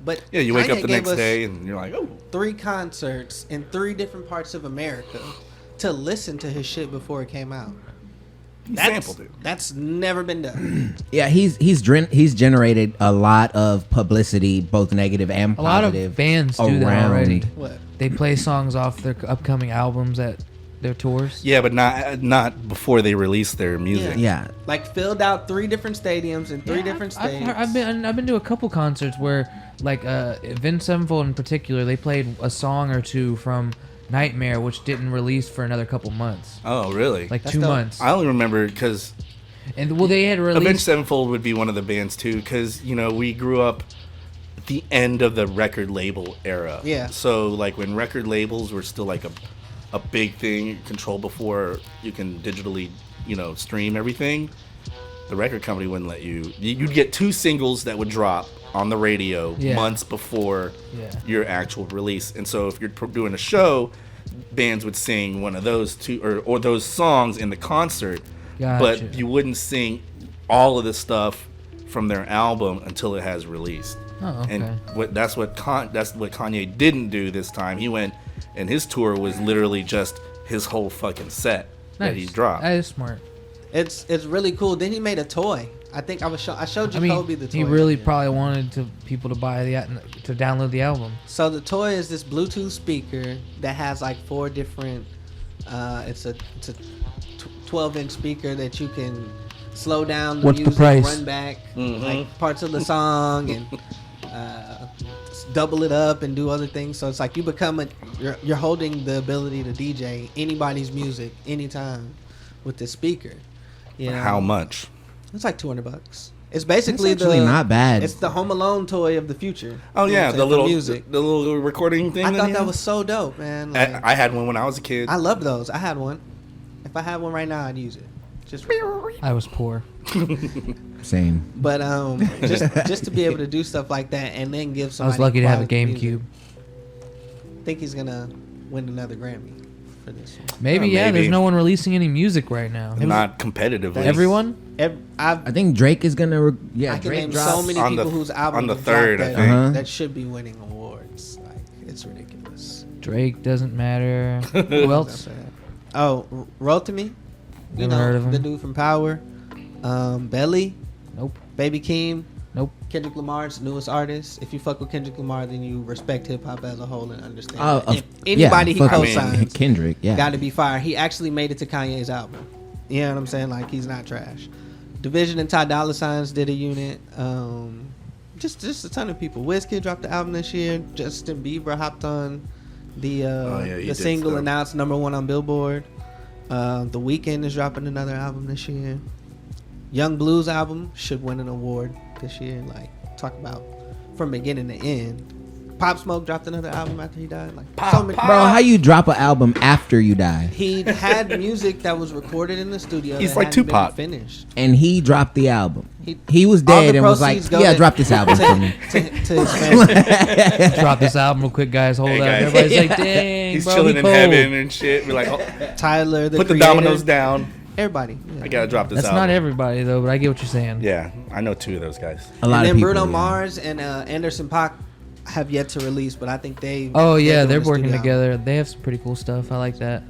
But Yeah, you wake Kanye up the gave next us day and you're like, oh. 3 concerts in 3 different parts of America to listen to his shit before it came out. He sampled it. That's never been done. Yeah, he's generated a lot of publicity, both negative and A lot of positive. bands do that already. What? They play songs off their upcoming albums at their tours. Yeah, but not before they release their music. Yeah, Like filled out 3 different stadiums in 3 different states. I've been to a couple concerts where, like, Vince Sevenfold in particular, they played a song or two from Nightmare, which didn't release for another couple months, Oh, really? like That's 2 dope. months. I only remember because And well, they had Avenged released. Sevenfold would be one of the bands too, because you know we grew up at the end of the record label era. Yeah. So like when record labels were still like a big thing, control before you can digitally, you know, stream everything. The record company wouldn't let you. You'd get 2 singles that would drop on the radio Yeah. months before Yeah. your actual release. And so if you're doing a show, bands would sing one of those 2 or those songs in the concert, Gotcha. but you wouldn't sing all of the stuff from their album until it has released. Oh, okay. And that's what Kanye didn't do this time. He went, and his tour was literally just his whole fucking set that he Nice. dropped. That is smart. It's really cool. Then he made a toy. I think I showed I Jacoby mean, the toy. he really earlier. probably wanted people to buy to download the album. So the toy is this Bluetooth speaker that has like 4 different. It's a 12-inch speaker that you can slow down the What's the music, price? run back like parts of the song, and double it up and do other things. So it's like you become you're holding the ability to DJ anybody's music anytime with this speaker. You know? How much? It's like $200. It's basically It's actually not bad. It's the Home Alone toy of the future. Oh You know yeah, what I'm the saying, little for music. the little recording thing. I thought he that had? was so dope, man. Like, I had one when I was a kid. I loved those. I had one. If I had one right now, I'd use it. Just, I was poor. same. but just to be able to do stuff like that and then give I somebody. was lucky to have a quality GameCube. music. I think he's gonna win another Grammy for this one. Maybe, Yeah, yeah. maybe. There's no one releasing any music right now. Not competitively. Everyone? I think Drake is gonna. I can Drake name drops. so many on people the- whose albums on the have 3rd, dropped I think. Uh-huh. that should be winning awards. Like it's ridiculous. Drake doesn't matter. Who else? Oh, Roll to Me. You Never heard of him. the dude from Power. Belly, Nope. Baby Keem, Nope. Kendrick Lamar's newest artist. If you fuck with Kendrick Lamar, then you respect hip hop as a whole and understand. Oh, If anybody he fuck co-signs, Kendrick. Yeah. got to be fire. He actually made it to Kanye's album. You know what I'm saying? Like he's not trash. Division and Ty Dolla Signs did a unit. Just a ton of people. Wizkid dropped the album this year. Justin Bieber hopped on he the did single stuff. announced #1 on Billboard. The Weeknd is dropping another album this year. Young Blues album should win an award this year. Like talk about from beginning to end. Pop Smoke dropped another album after he died. Like Bro, how you drop an album after you die? He had music that was recorded in the studio. He's that like hadn't been Tupac. finished. And he dropped the album. He was all dead the and was like, proceeds go yeah, to- drop this album for me. to his family. Drop this album real quick, guys. Hold Hey, up. guys. Everybody's like, dang, He's bro, chilling he in cold. heaven and shit. We're like, oh, Tyler, put the creator. dominoes down. Everybody. Yeah. I gotta drop this That's album. not everybody though, but I get what you're saying. Yeah, I know 2 of those guys. A lot And of then people. Bruno yeah. Mars and Anderson .Paak have yet to release, but I think they. Oh yeah, doing they're the working studio together. They have some pretty cool stuff. I like that.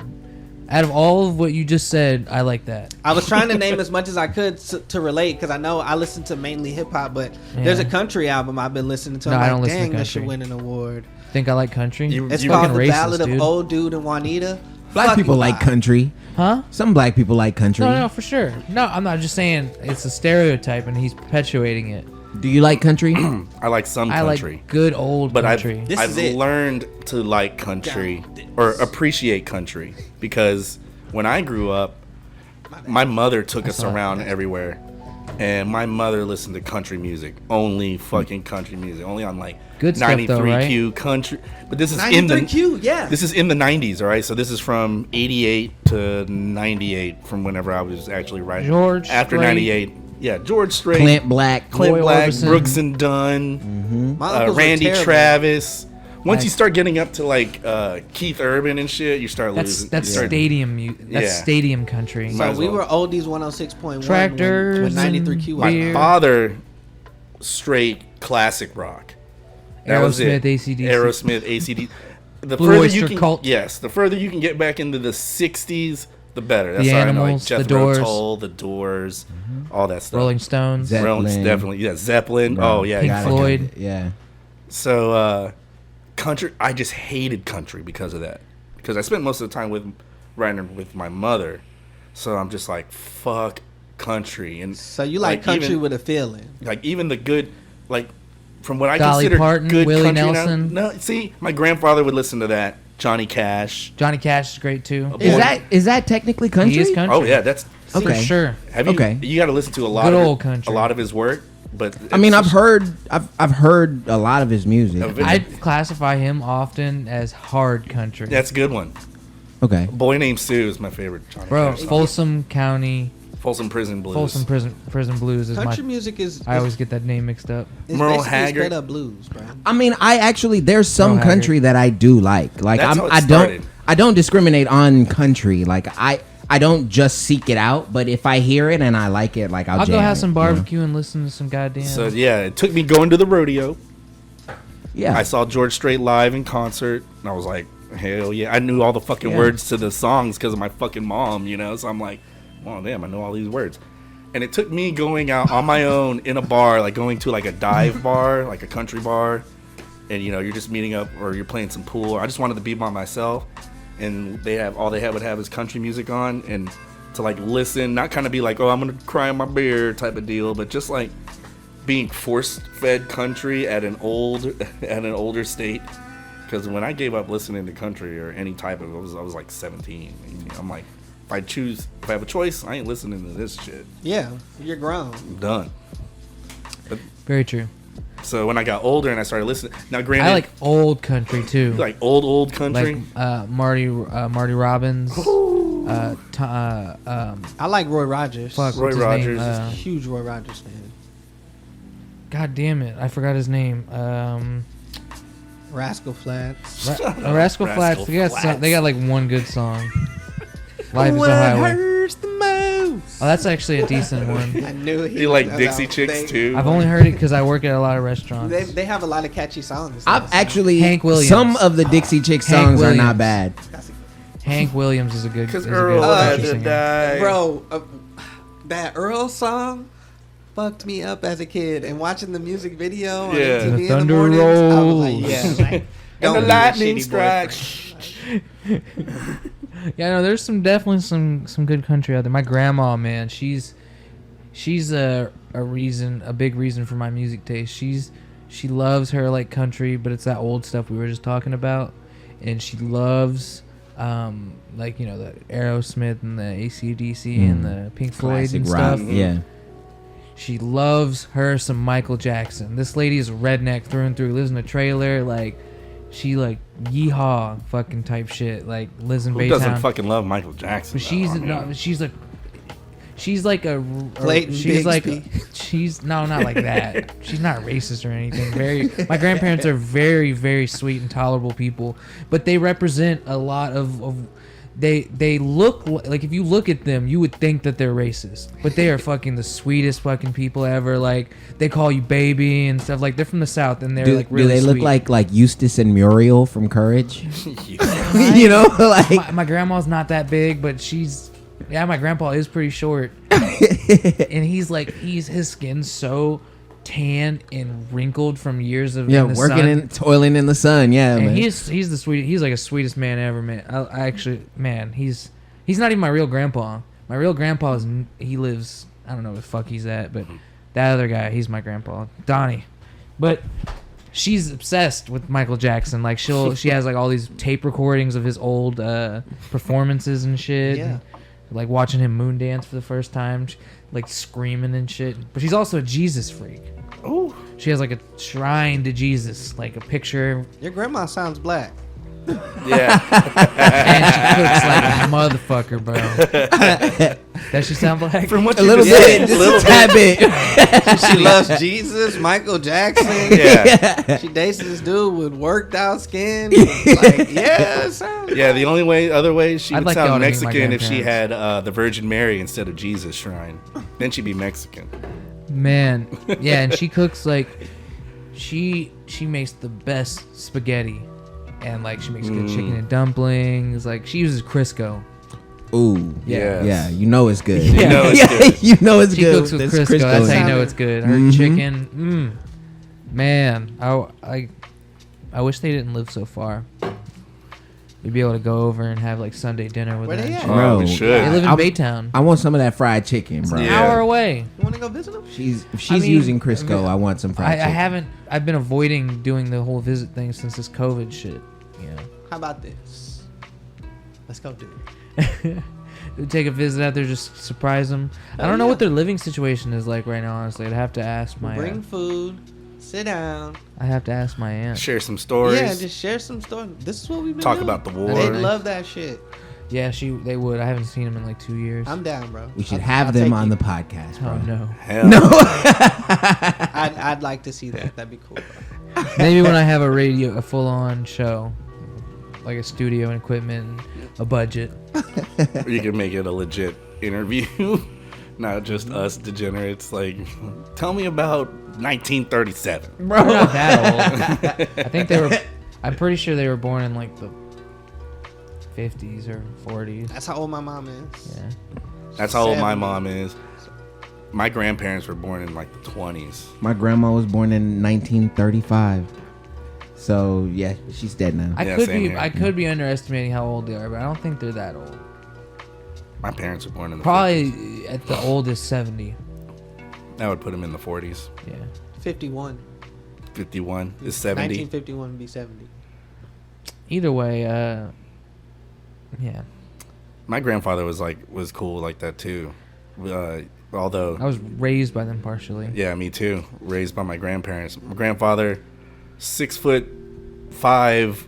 Out of all of what you just said, I like that. I was trying to name as much as I could to relate because I know I listen to mainly hip hop, but there's a country album I've been listening to. No, I'm I like, don't listen to dang, this should country. win an award. Think I like country? It's You called fucking The racist, Ballad dude. of Old Dude and Juanita. Black Fucking people like lie. country. Huh? Some black people like country. No, for sure. No, I'm not just saying it's a stereotype, and he's perpetuating it. Do you like country? I like some I country. like good old But country. This I've is it. learned to like country or appreciate country because when I grew up, my mother took us around everywhere, and my mother listened to country music, only fucking country music, only on like Good stuff, though, 93Q country. But this is in the 93Q, yeah. this is in the 90s, all right. So this is from 88 to 98, from whenever I was actually writing. George after Strait. 98, yeah, George Strait, Clint Black. Clint Roy Black, Orbison. Brooks and Dunn. My uncles were Randy terrible. Travis. Once you Nice. start getting up to like Keith Urban and shit, you start losing. That's you start- stadium. That's Yeah. stadium country. Might So as we well. were oldies 106.1 Tractors when 93Q and was My beer. out. father, straight classic rock. That was Aerosmith, it. AC/DC. Aerosmith, ACD. The Blue further Oyster you can, Cult. yes, the further you can get back into the '60s, the better. That's The how I know, like Animals, the Jethro Doors. Tull, the Doors, all that stuff. Rolling Stones. Zeppelin. Zeppelin, definitely, yeah, Zeppelin. Bro, Oh yeah, Pink gotta Floyd. get it, Yeah. So, country, I just hated country because of that. Because I spent most of the time riding with my mother. So I'm just like, fuck country. And So you like country even, with a feeling. like even the good, like from what I Dolly consider Parton, good Willie country Nelson. now. No, see, my grandfather would listen to that. Johnny Cash. Johnny Cash is great too. Is that technically country? He is country. Oh yeah, that's for Okay. sure. have you? Okay. You got to listen to a lot Good of old country. a lot of his work. But I mean, it's I've heard a lot of his music. A video- I'd classify him often as hard country. that's a good one. Okay. Boy Named Sue is my favorite. Johnny Bro, Cash song. Folsom County, Folsom Prison Blues. Folsom Prison Blues is Country my. music is. I always get that name mixed up. it's Merle basically Haggard. straight up blues, bro. I mean, there's some Haggard. country that I do like. Like That's how it I started. don't discriminate on country. Like I don't just seek it out, but if I hear it and I like it, like I'll I'll jam go have it, some you know? barbecue and listen to some goddamn. So yeah, it took me going to the rodeo. Yeah. I saw George Strait live in concert, and I was like, hell yeah! I knew all the fucking Yeah. words to the songs because of my fucking mom, you know. So I'm like, oh damn, I know all these words. And it took me going out on my own in a bar, like going to like a dive bar, like a country bar, and you know you're just meeting up or you're playing some pool. I just wanted to be by myself, and they would have is country music on, and to like listen, not kind of be like, oh, I'm gonna cry in my beer type of deal, but just like being force-fed country at an older state. Because when I gave up listening to country or any type of, I was like 17. 18. I'm like, if I have a choice, I ain't listening to this shit. Yeah, you're grown. I'm done. Very true. So when I got older and I started listening, now granted, I like old country too. like old country. Like Marty Robbins. I like Roy Rogers. Fuck, Roy what's his Rogers name? is Huge Roy Rogers fan. God damn it, I forgot his name. Rascal Flatts. Rascal Flatts. They got like one good song. Life is a Highway. hurts the most. Oh, that's actually a decent one. I knew You like was Dixie out. Chicks too? I've only heard it because I work at a lot of restaurants. They have a lot of catchy songs. I've actually Hank Williams. some of the Dixie Chick Hank songs are not Williams. bad. Hank Williams is a good. Because is a Earl good had country to singer. die. Bro, that Earl song fucked me up as a kid. And watching the music video on Yeah. MTV The in Thunder the mornings, I was like, rolls. yeah. Like, And the don't be a lightning shitty boyfriend. strikes. Yeah, no, there's definitely some good country out there. My grandma, man, she's a big reason for my music taste. She loves her like country, but it's that old stuff we were just talking about, and she loves like the Aerosmith and the AC/DC and the Pink Floyd Classic and rock. stuff. Yeah. She loves her some Michael Jackson. This lady is a redneck through and through. Lives in a trailer. Like, she like yeehaw fucking type shit. Like, lives in Who Baytown. doesn't fucking love Michael Jackson? But she's though? I mean, no, she's like a Clayton she's like Bigsby. she's no, not like that. She's not racist or anything. My grandparents are very, very sweet and tolerable people, but they represent a lot of they look like, if you look at them, you would think that they're racist, but they are fucking the sweetest fucking people ever. Like, they call you baby and stuff. Like, they're from the South and they're like really do they look sweet. like Eustace and Muriel from Courage? yeah. You know, like my grandma's not that big, but she's my grandpa is pretty short. And his skin's so tanned and wrinkled from years of in the sun. Toiling in the sun. Yeah, And man. he's the sweetest. He's like the sweetest man ever, man. I actually, man, he's not even my real grandpa. My real grandpa he lives, I don't know where the fuck he's at, but that other guy, he's my grandpa, Donnie. But she's obsessed with Michael Jackson. Like, she has like all these tape recordings of his old performances and shit. Yeah. And, like, watching him moon dance for the first time, like screaming and shit. But she's also a Jesus freak. Oh, She has like a shrine to Jesus, like a picture, Your grandma sounds black. yeah. and she cooks like a motherfucker, bro. Does she sound black? From what a you little just bit, said, just a tad bit. She loves Jesus, Michael Jackson. Yeah. She dates this dude with worked out skin. Like, yeah, it sounds. Yeah, the other way she I'd would like y'all sound to meet my Mexican if she grandparents. had the Virgin Mary instead of Jesus shrine. Then she'd be Mexican. Man, yeah, and she cooks like she makes the best spaghetti, and like she makes good chicken and dumplings. Like, she uses Crisco. Ooh, Yes. yeah, you know it's good. You know it's good. You know it's She good. cooks with This Crisco. That's how you is- know it's good. Her chicken, man. I wish they didn't live so far. We'd be able to go over and have like Sunday dinner with Where them. they and at? shit. Bro, we should. They live in I'm- Baytown. I want some of that fried chicken, bro. An Yeah. hour away. You want to go visit them? If she's I mean, using Crisco, I want some fried I chicken. haven't. I've been avoiding doing the whole visit thing since this COVID shit. Yeah. How about this? Let's go do it. Take a visit out there, just surprise them. I don't know what their living situation is like right now. Honestly, I'd have to ask my. Bring food. Sit down. I have to ask my aunt. Share some stories. Yeah, just share some stories. This is what we've been Talk doing. about the war. They love that shit. Yeah, they would. I haven't seen them in like 2 years. I'm down, bro. We should I'll have take them on you. the podcast, bro. Oh no. Hell. No. I'd like to see that. That'd be cool, bro. Maybe when I have a full-on show, like a studio and equipment, and a budget. You can make it a legit interview, not just us degenerates. Like, tell me about 1937. They're not that old. I think they were. I'm pretty sure they were born in like the 50s or 40s. That's how old my mom is. Yeah. That's how old my 70. mom is. My grandparents were born in like the 20s. My grandma was born in 1935. So yeah, she's dead now. Yeah, same here. I could be underestimating how old they are, but I don't think they're that old. My parents were born in the 50s. Probably at the oldest 70. That would put them in the 40s. Yeah. 51. 51 is 70. 1951 would be 70. Either way, yeah. My grandfather was cool like that too. Although I was raised by them partially. yeah, me too. Raised by my grandparents. My grandfather, 6'5",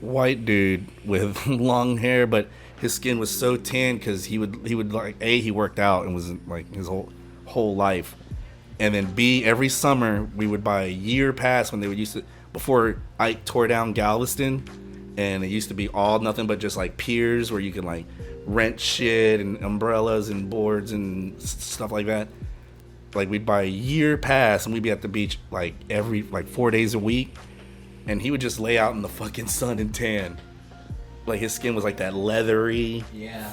white dude with long hair, but his skin was so tan because he would like he worked out and was like his whole life, and then B, every summer we would buy a year pass when they would used to, before Ike tore down Galveston, and it used to be all nothing but just like piers where you could like rent shit and umbrellas and boards and stuff like that. Like, we'd buy a year pass and we'd be at the beach like every 4 days a week, and he would just lay out in the fucking sun and tan. Like, his skin was like that leathery,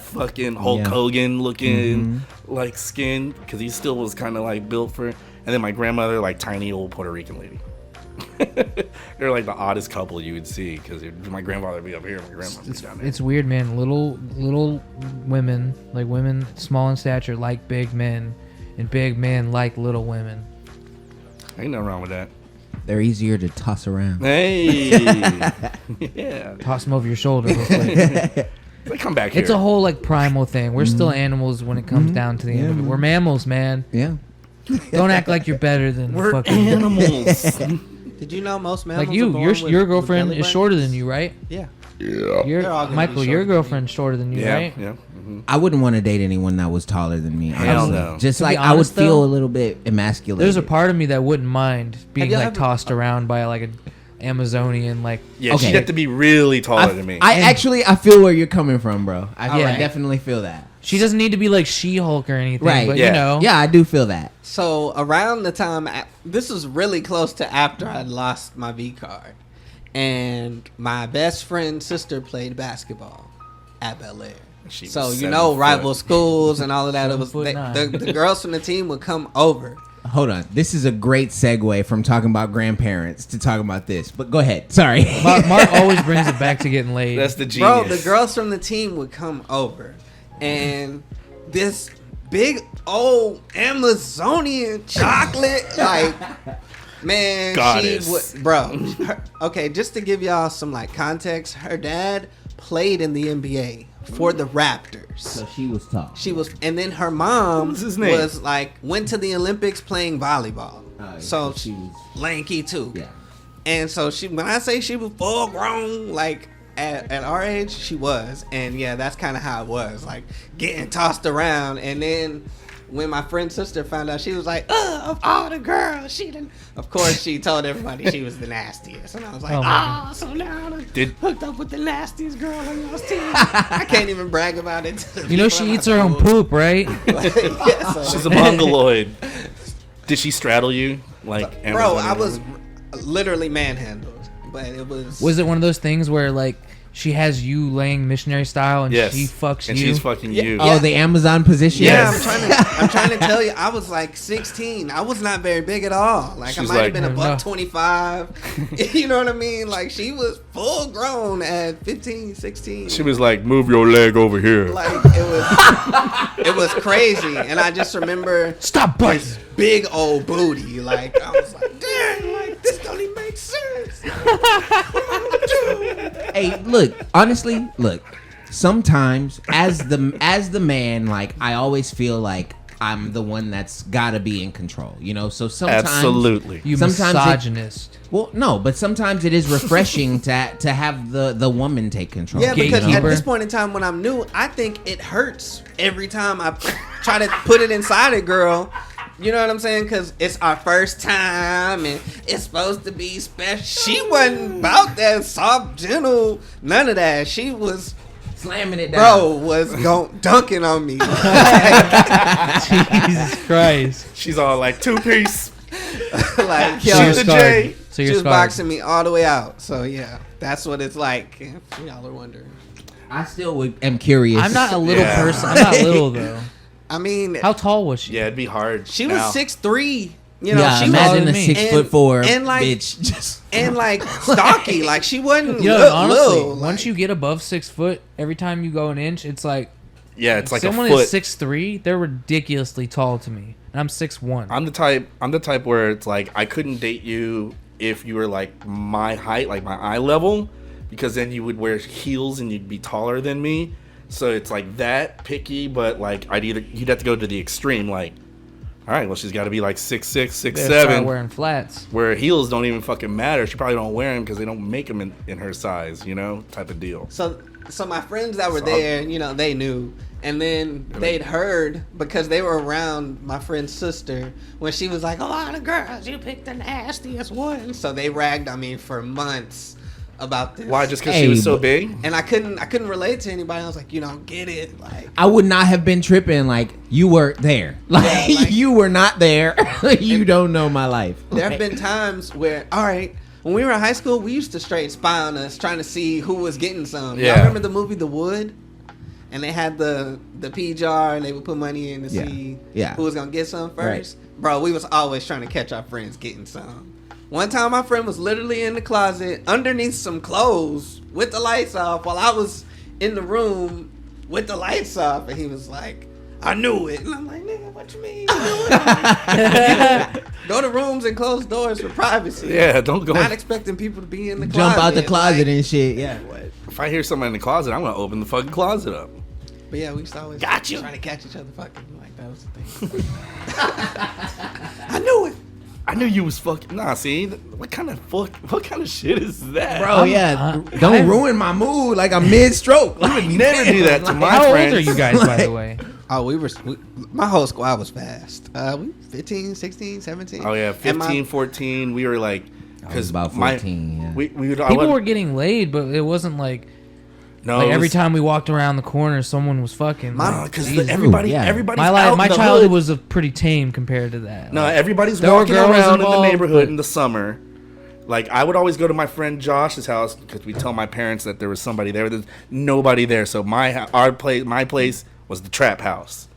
fucking Hulk Hogan looking like skin, because he still was kind of like built for. And then my grandmother, like tiny old Puerto Rican lady. They're like the oddest couple you would see, because my grandfather would be up here, my grandma would be down there. It's weird, man. Little women, like women small in stature, like big men, and big men like little women. Ain't nothing wrong with that. They're easier to toss around. Hey, yeah. Toss them over your shoulder real quick. They come back here. It's a whole like primal thing. We're still animals when it comes down to the end of it. We're mammals, man. Yeah. Don't act like you're better than We're fucking animals. Did you know most mammals like you. are born Your with girlfriend belly is buttons? shorter than you, right? Yeah. Your They're all gonna be Michael, shorter your than me. girlfriend's shorter than you, yeah, right? yeah. I wouldn't want to date anyone that was taller than me. Hell honestly. no. Just To be like I would honest, feel though, a little bit emasculated. There's a part of me that wouldn't mind being you like ever- tossed around by like an Amazonian like. Yeah, Okay. she'd have to be really taller than me. I feel where you're coming from, bro. I Yeah. definitely feel that. She doesn't need to be like She-Hulk or anything, Right. but Yeah. you know. Yeah, I do feel that. So around the time, this was really close to after I'd lost my V card, and my best friend's sister played basketball at Bel Air. She was So you 7 know, foot. rival schools and all of that. It was 7'9". the girls from the team would come over. Hold on. This is a great segue from talking about grandparents to talking about this. But go ahead. Sorry. Mark always brings it back to getting laid. That's the genius. Bro, the girls from the team would come over, and this big old Amazonian chocolate, like, man, Goddess. she would, bro. Okay, just to give y'all some like context, her dad played in the NBA for the Raptors. So she was tall. She was, and then her mom What was his name? was like went to the Olympics playing volleyball. So she was. lanky too. Yeah. And so she, when I say she was full grown, like at our age, she was. And yeah, that's kind of how it was, like getting tossed around. And then when my friend's sister found out, she was like, of all the girls, she didn't. Of course, she told everybody she was the nastiest. And I was like, Oh, my so now I Did- hooked up with the nastiest girl on your team. I can't even brag about it. To the You know people she at eats my her own school. poop, right? Yeah, so- She's a mongoloid. Did she straddle you like? Bro, Amazonian I was woman? literally manhandled, but it was. Was it one of those things where like she has you laying missionary style and Yes. she fucks and you? she's fucking you. Oh, the Amazon position. Yeah, Yes. I'm trying to tell you, I was like 16. I was not very big at all. Like She's I might like- have been a No. buck 25. You know what I mean? Like she was full grown at 15, 16. She was like, "Move your leg over here." like it was crazy, and I just remember Stop biting. big old booty. Like I was like, damn, like this don't even make sense. Hey, look, honestly, look. Sometimes as the man, like I always feel like I'm the one that's gotta be in control, you know. So sometimes, Absolutely. You sometimes misogynist. well, no, but sometimes it is refreshing to have the woman take control. Yeah, because Gatekeeper. at this point in time when I'm new, I think it hurts every time I try to put it inside a girl. You know what I'm saying? Because it's our first time and it's supposed to be special. She wasn't about that soft, gentle, none of that. She was, slamming it down. bro, was dunking on me. Jesus Christ. She's all like 2-piece. Like, She's yo, a scarred. J. So she you're was scarred. boxing me all the way out. So yeah, that's what it's like. If y'all are wondering. I still am curious. I'm not a little Yeah. person. I'm not little though. I mean, How tall was she? Yeah, it'd be hard. she now. was 6'3". You know, Yeah, she imagine was- a and- 6'4" and like- bitch. Just and like stocky, like she wasn't You know, little, honestly, like- once you get above 6 foot, every time you go an inch, it's like Yeah, it's like someone a foot. is 6'3", they're ridiculously tall to me, and I'm 6'1". I'm the type where it's like I couldn't date you if you were like my height, like my eye level, because then you would wear heels and you'd be taller than me. So it's like that picky, but like you'd have to go to the extreme, like, all right, well she's got to be like 6'6", 6'7", Start wearing flats. where heels don't even fucking matter. She probably don't wear them because they don't make them in her size, you know, type of deal. So my friends that were So- there, you know, they knew, and then they'd heard because they were around my friend's sister when she was like, "A lot of girls, you picked the nastiest one." So they ragged on me for months about this. Why? Just because Hey, she was so but- big? And I couldn't relate to anybody. I was like, you don't get it, like. I would not have been tripping like you were there. Like, like- you were not there. You don't know my life. There have been times where, all right, when we were in high school, we used to straight spy on us, trying to see who was getting some. Yeah. Y'all remember the movie The Wood? And they had the pea jar, and they would put money in to Yeah. see Yeah. who was gonna get some Right. first. Bro, we was always trying to catch our friends getting some. One time, my friend was literally in the closet underneath some clothes with the lights off, while I was in the room with the lights off, and he was like, "I knew it," and I'm like, "Nigga, what you mean? Go to rooms and close doors for privacy." Yeah, don't go. Not expecting people to be in the Jump closet. out the closet like, and shit. Yeah. If I hear somebody in the closet, I'm gonna open the fucking closet up. But yeah, we used to always Got you. trying to catch each other fucking like That was the thing. I knew it. I knew you was fucking. Nah, see, what kind of shit is that, Bro, don't ruin my mood. Like I'm mid-stroke. I would never do that to my How friends. old are you guys, by the way? Oh, my whole squad was fast. We 15, 16, 17. Oh yeah, And 15, 14. We were like, I was about 14. Yeah. we would, People were getting laid, but it wasn't like no, like it every was- time we walked around the corner, someone was fucking. because Jesus. everybody's my out life, in my the childhood hood. was pretty tame compared to that. No, Like, everybody's there were walking girls around in the involved, neighborhood but- in the summer. Like I would always go to my friend Josh's house because we tell my parents that there was somebody there. There's nobody there, so my place was the trap house.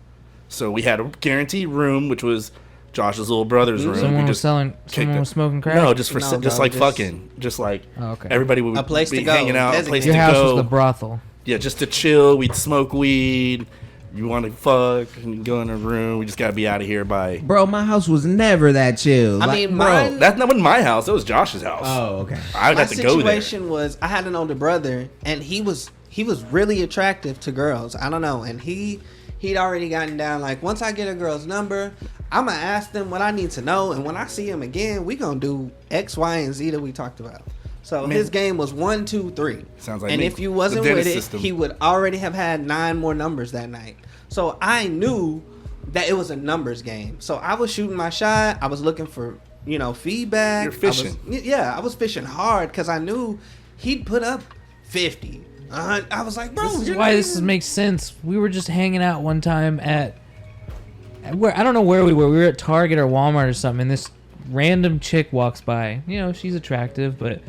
So we had a guaranteed room, which was Josh's little brother's room. someone We was just kicked someone it. was smoking crack. No, just No, just bro, like just- fucking, just like Oh, okay. everybody would A place be to go, hanging out, a place designated. Your to house go. was the brothel. Yeah, just to chill. We'd smoke weed. You want to fuck and go in a room. We just gotta be out of here by. Bro, my house was never that chill. I Like, mean, bro. mine. That wasn't my house. That was Josh's house. Oh, okay. I would My have to go there. situation was I had an older brother, and he was really attractive to girls. I don't know, and he'd already gotten down. Like once I get a girl's number, I'ma ask them what I need to know, and when I see him again, we gonna do X, Y, and Z that we talked about. So Man. his game was 1, 2, 3. Sounds like and me. if you The wasn't with dentist it, system. he would already have had 9 more numbers that night. So I knew that it was a numbers game. So I was shooting my shot. I was looking for feedback. You're fishing. I was fishing hard because I knew he'd put up 50. I was like, bro, This is you're why not this even- makes sense. We were just hanging out one time at where I don't know where we were. We were at Target or Walmart or something, and this random chick walks by. She's attractive, but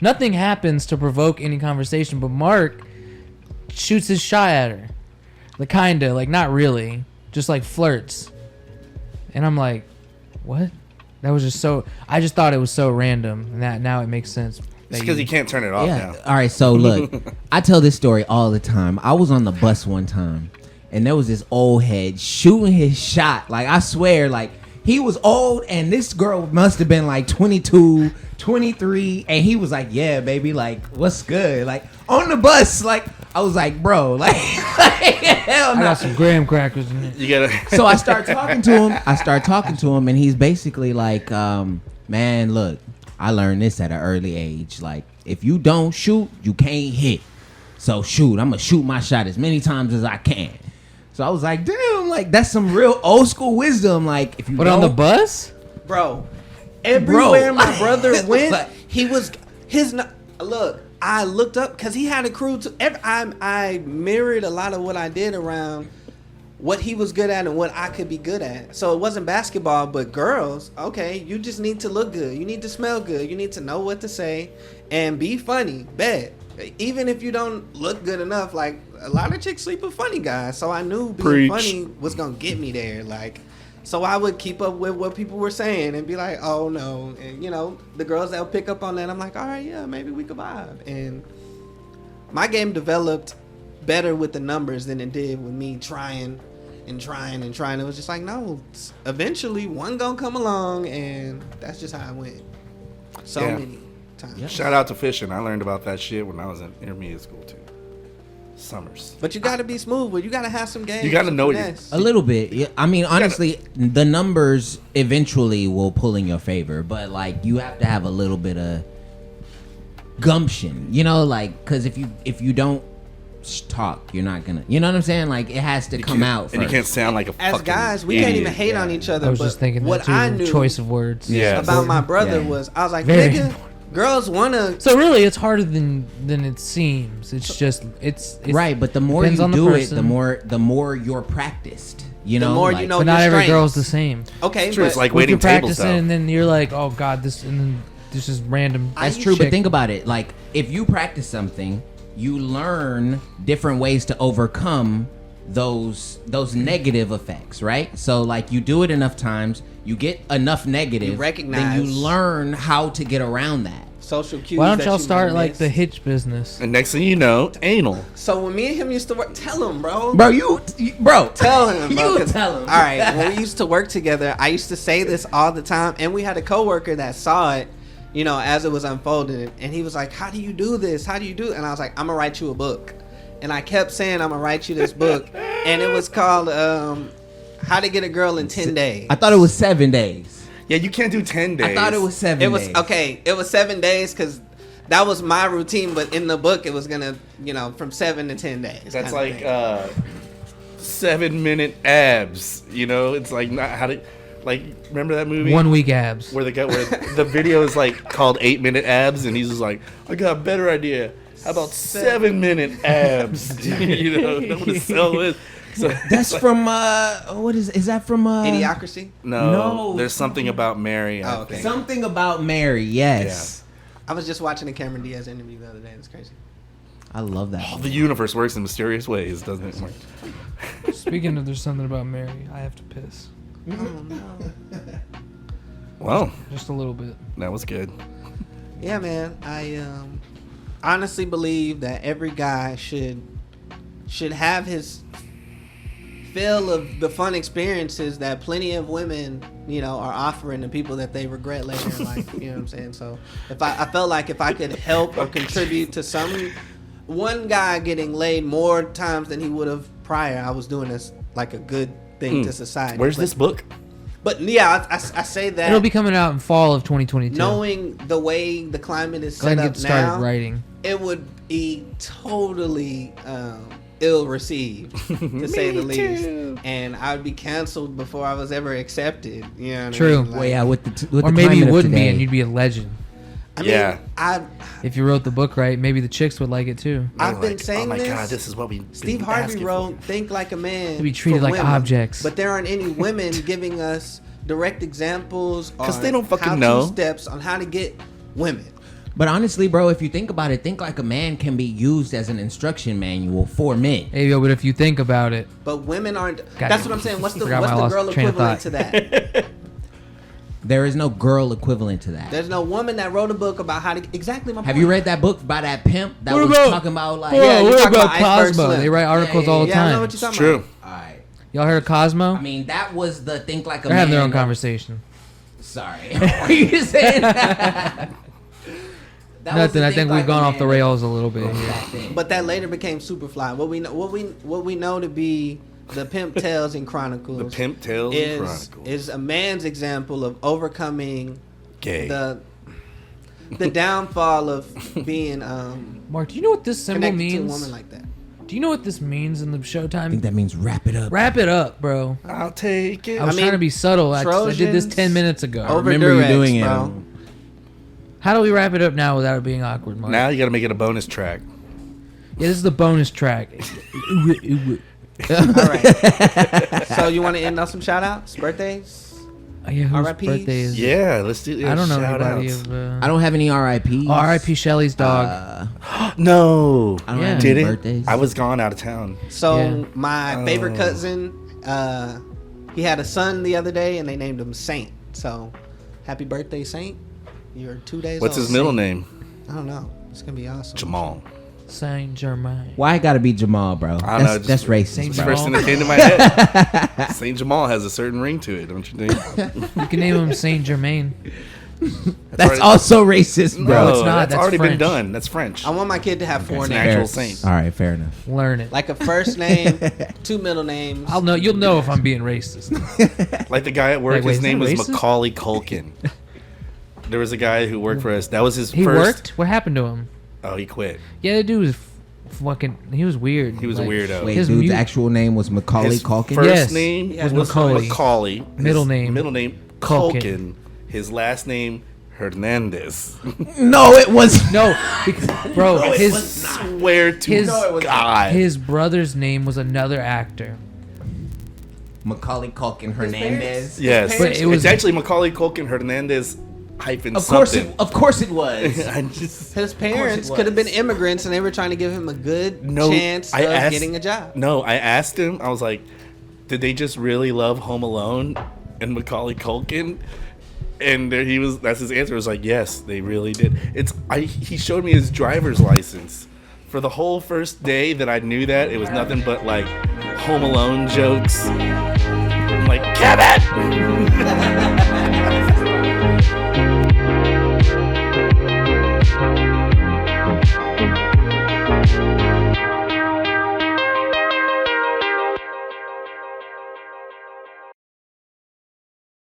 nothing happens to provoke any conversation. But Mark shoots his shot at her, like not really, just like flirts. And I'm like, what? That was just so. I just thought it was so random, and that now it makes sense. It's because he can't turn it off Yeah. now. All right. So look, I tell this story all the time. I was on the bus one time, and there was this old head shooting his shot. Like I swear, like he was old, and this girl must have been like 22, 23, and he was like, "Yeah, baby, like what's good?" Like on the bus, like I was like, "Bro, like hell I no." got some graham crackers in it. You gotta. So I start talking to him, and he's basically like, man, look, I learned this at an early age. Like, if you don't shoot, you can't hit. So shoot, I'm gonna shoot my shot as many times as I can. So I was like, damn, like that's some real old school wisdom. Like, if you But don't, on the bus? bro. Everywhere my brother went, Like- he was look. I looked up because he had a crew too. I mirrored a lot of what I did around what he was good at and what I could be good at. So it wasn't basketball, but girls. Okay, you just need to look good. You need to smell good. You need to know what to say and be funny. Bet. Even if you don't look good enough, like a lot of chicks sleep with funny guys. So I knew being Preach. funny was gonna get me there. Like. So I would keep up with what people were saying and be like, oh no. And the girls that would pick up on that, I'm like, all right, yeah, maybe we could vibe. And my game developed better with the numbers than it did with me trying and trying and trying. It was just like, no, eventually one gonna come along, and that's just how it went. So Yeah. many times. Yeah. Shout out to fishing. I learned about that shit when I was in intermediate school too. Summers. But you gotta be smooth, but you gotta have some game. You gotta some know what finesse. a little bit. Yeah, I mean, honestly, the numbers eventually will pull in your favor, but like you have to have a little bit of gumption, like because if you don't talk, you're not gonna. You know what I'm saying? Like it has to come out first. And you can't sound like a As fucking guys, we idiot. can't even hate on each other. I was but just thinking what that too. I knew Choice of words. Yeah. about my brother Yeah. was, I was like, Very nigga, important. girls wanna. So really, it's harder than it seems. It's just it's Right, but the more depends you on the do it, person. the more you're practiced. You know, The more like, you know. But not your every strengths. girl's the same. Okay, It's true. but It's like If waiting you're table practicing, style. and then you're like, oh god, this is random. That's I- true. But chick. think about it. Like if you practice something, you learn different ways to overcome those negative effects, right? So like you do it enough times, you get enough negative, You recognize- then you learn how to get around that. social cues. Why don't that y'all you start might like miss. the hitch business? And next thing you know, anal. So when me and him used to work, tell him, bro. Bro, Tell him, bro. You 'cause- tell him. All right, when we used to work together, I used to say this all the time, and we had a coworker that saw it, as it was unfolding, and he was like, "How do you do this? How do you do?" it?" And I was like, "I'm gonna write you a book." and I kept saying I'm gonna write you this book, and it was called How to Get a Girl in 10 Days. I thought it was 7 days. Yeah, you can't do 10 days. I thought it was 7 It was days. okay. It was 7 days because that was my routine, but in the book it was gonna, from 7 to 10 days. That's kind of like 7-minute abs. It's like not how to remember that movie 1 week abs. where the video is like called 8-minute abs, and he's just like, I got a better idea. How about 7-minute abs? I'm gonna sell it. So That's from what is that from Idiocracy. no, there's something about Mary. I Oh, okay. think. Something about Mary, yes. I was just watching a Cameron Diaz interview the other day. It's crazy. I love that. The universe works in mysterious ways, doesn't it? Mark? Speaking of, there's something about Mary. I have to piss. Oh no. Well, Just a little bit. that was good. Yeah, man. I honestly believe that every guy should have his fill of the fun experiences that plenty of women, are offering to people that they regret later in life. You know what I'm saying? So if I felt like if I could help or contribute to one guy getting laid more times than he would have prior, I was doing this like a good thing to society. Where's this book? But yeah, I say that It'll be coming out in fall of 2022. knowing the way the climate is Go ahead set and up get started now, writing. it would be totally ill received to say the least, and I would be canceled before I was ever accepted. You know what True. I mean? Well, yeah, with the Or maybe you wouldn't be and you'd be a legend. I mean, Yeah. If you wrote the book right, maybe the chicks would like it too. I've been Like, saying oh my this. God, this is what we Steve been Harvey asking wrote for. "Think Like a Man" To be treated for like women, objects. but there aren't any women giving us direct examples or 'Cause they don't fucking how-to know. steps on how to get women. But honestly, bro, if you think about it, Think Like a Man can be used as an instruction manual for men. Hey, yo, but if you think about it, But women aren't. God, That's what I'm saying. What's the forgot my lost girl train of equivalent to thought. that? There is no girl equivalent to that. There's no woman that wrote a book about how to exactly my point. Have you read that book by that pimp that What was about- talking about like? Yeah, you what talking about about Iceberg Cosmo? Slim. They write articles all the Yeah, I know time. what you're It's talking true. about. All right. Y'all heard of Cosmo? I mean, that was the Think Like a They're Man. having their own that- conversation. Sorry. What are you saying? That was the Nothing. I Think think Like we've a gone Man off the rails a little bit that- here. that thing. But that later became Superfly. What we know to be the Pimp Tales and Chronicles. The Pimp Tales and Chronicles. is a man's example of overcoming Gay. the downfall of being Mark, do you know what this symbol connected to a means? woman like that. Do you know what this means in the I think Showtime? that means wrap it up. Wrap it up, bro. I'll take it. I was mean, trying to be subtle. I did this Trojans 10 minutes ago. over remember you Durex, doing it. bro. How do we wrap it up now without it being awkward, Mark? Now you got to make it a bonus track. Yeah, this is the bonus track. All right. So you want to end on some shout outs? Birthdays? Oh, yeah, whose RIPs? birthday is it? Yeah, let's do. I don't know shout-outs. anybody of... I don't have any RIPs. Oh, R.I.P. Shelly's dog. No, I don't Yeah. have did any it? birthdays. I was gone out of town. So Yeah. my favorite cousin, he had a son the other day, and they named him Saint. So happy birthday, Saint! You're 2 days What's old. his middle name? I don't know. It's gonna be awesome. Jamal. Saint Germain. Why I gotta be Jamal, bro? I don't know, That's just- racist, Saint It's the bro. first thing that came to my head. Saint Jamal has a certain ring to it, don't you think? You can name him Saint Germain. That's already- also racist, bro. No, it's not. That's That's already been French. done. That's French. I want my kid to have four It's an names, actual saint. All right, fair enough. Learn it. like a first name, two middle names. You'll know if I'm being racist. Like the guy at work, Like, wait, his is name that was racist? Macaulay Culkin. There was a guy who worked for us. That was his He first. worked? What happened to him? Oh, he quit. Yeah, the dude was fucking... He was weird. He was a weirdo. Wait, His dude's mu- actual name was Macaulay His Culkin. first Yes. name Yeah, was Macaulay. Macaulay. Middle His name. Middle name Culkin. Culkin. His last name Hernandez. No, it was. No, because, bro, his Swear to His- God. his brother's name was another actor. Macaulay Culkin Hernandez. Yes, But it was- it's actually Macaulay Culkin Hernandez hyphen Of course, something. of course it was. I just His parents was. could have been immigrants, and they were trying to give him a good No, chance I of asked- getting a job. no. I asked him. I was like, "Did they just really love Home Alone and Macaulay Culkin?" And there he was. That's his answer. Was like, "Yes, they really did." He showed me his driver's license. For the whole first day that I knew that, it was nothing but like Home Alone jokes. I'm like, Kevin!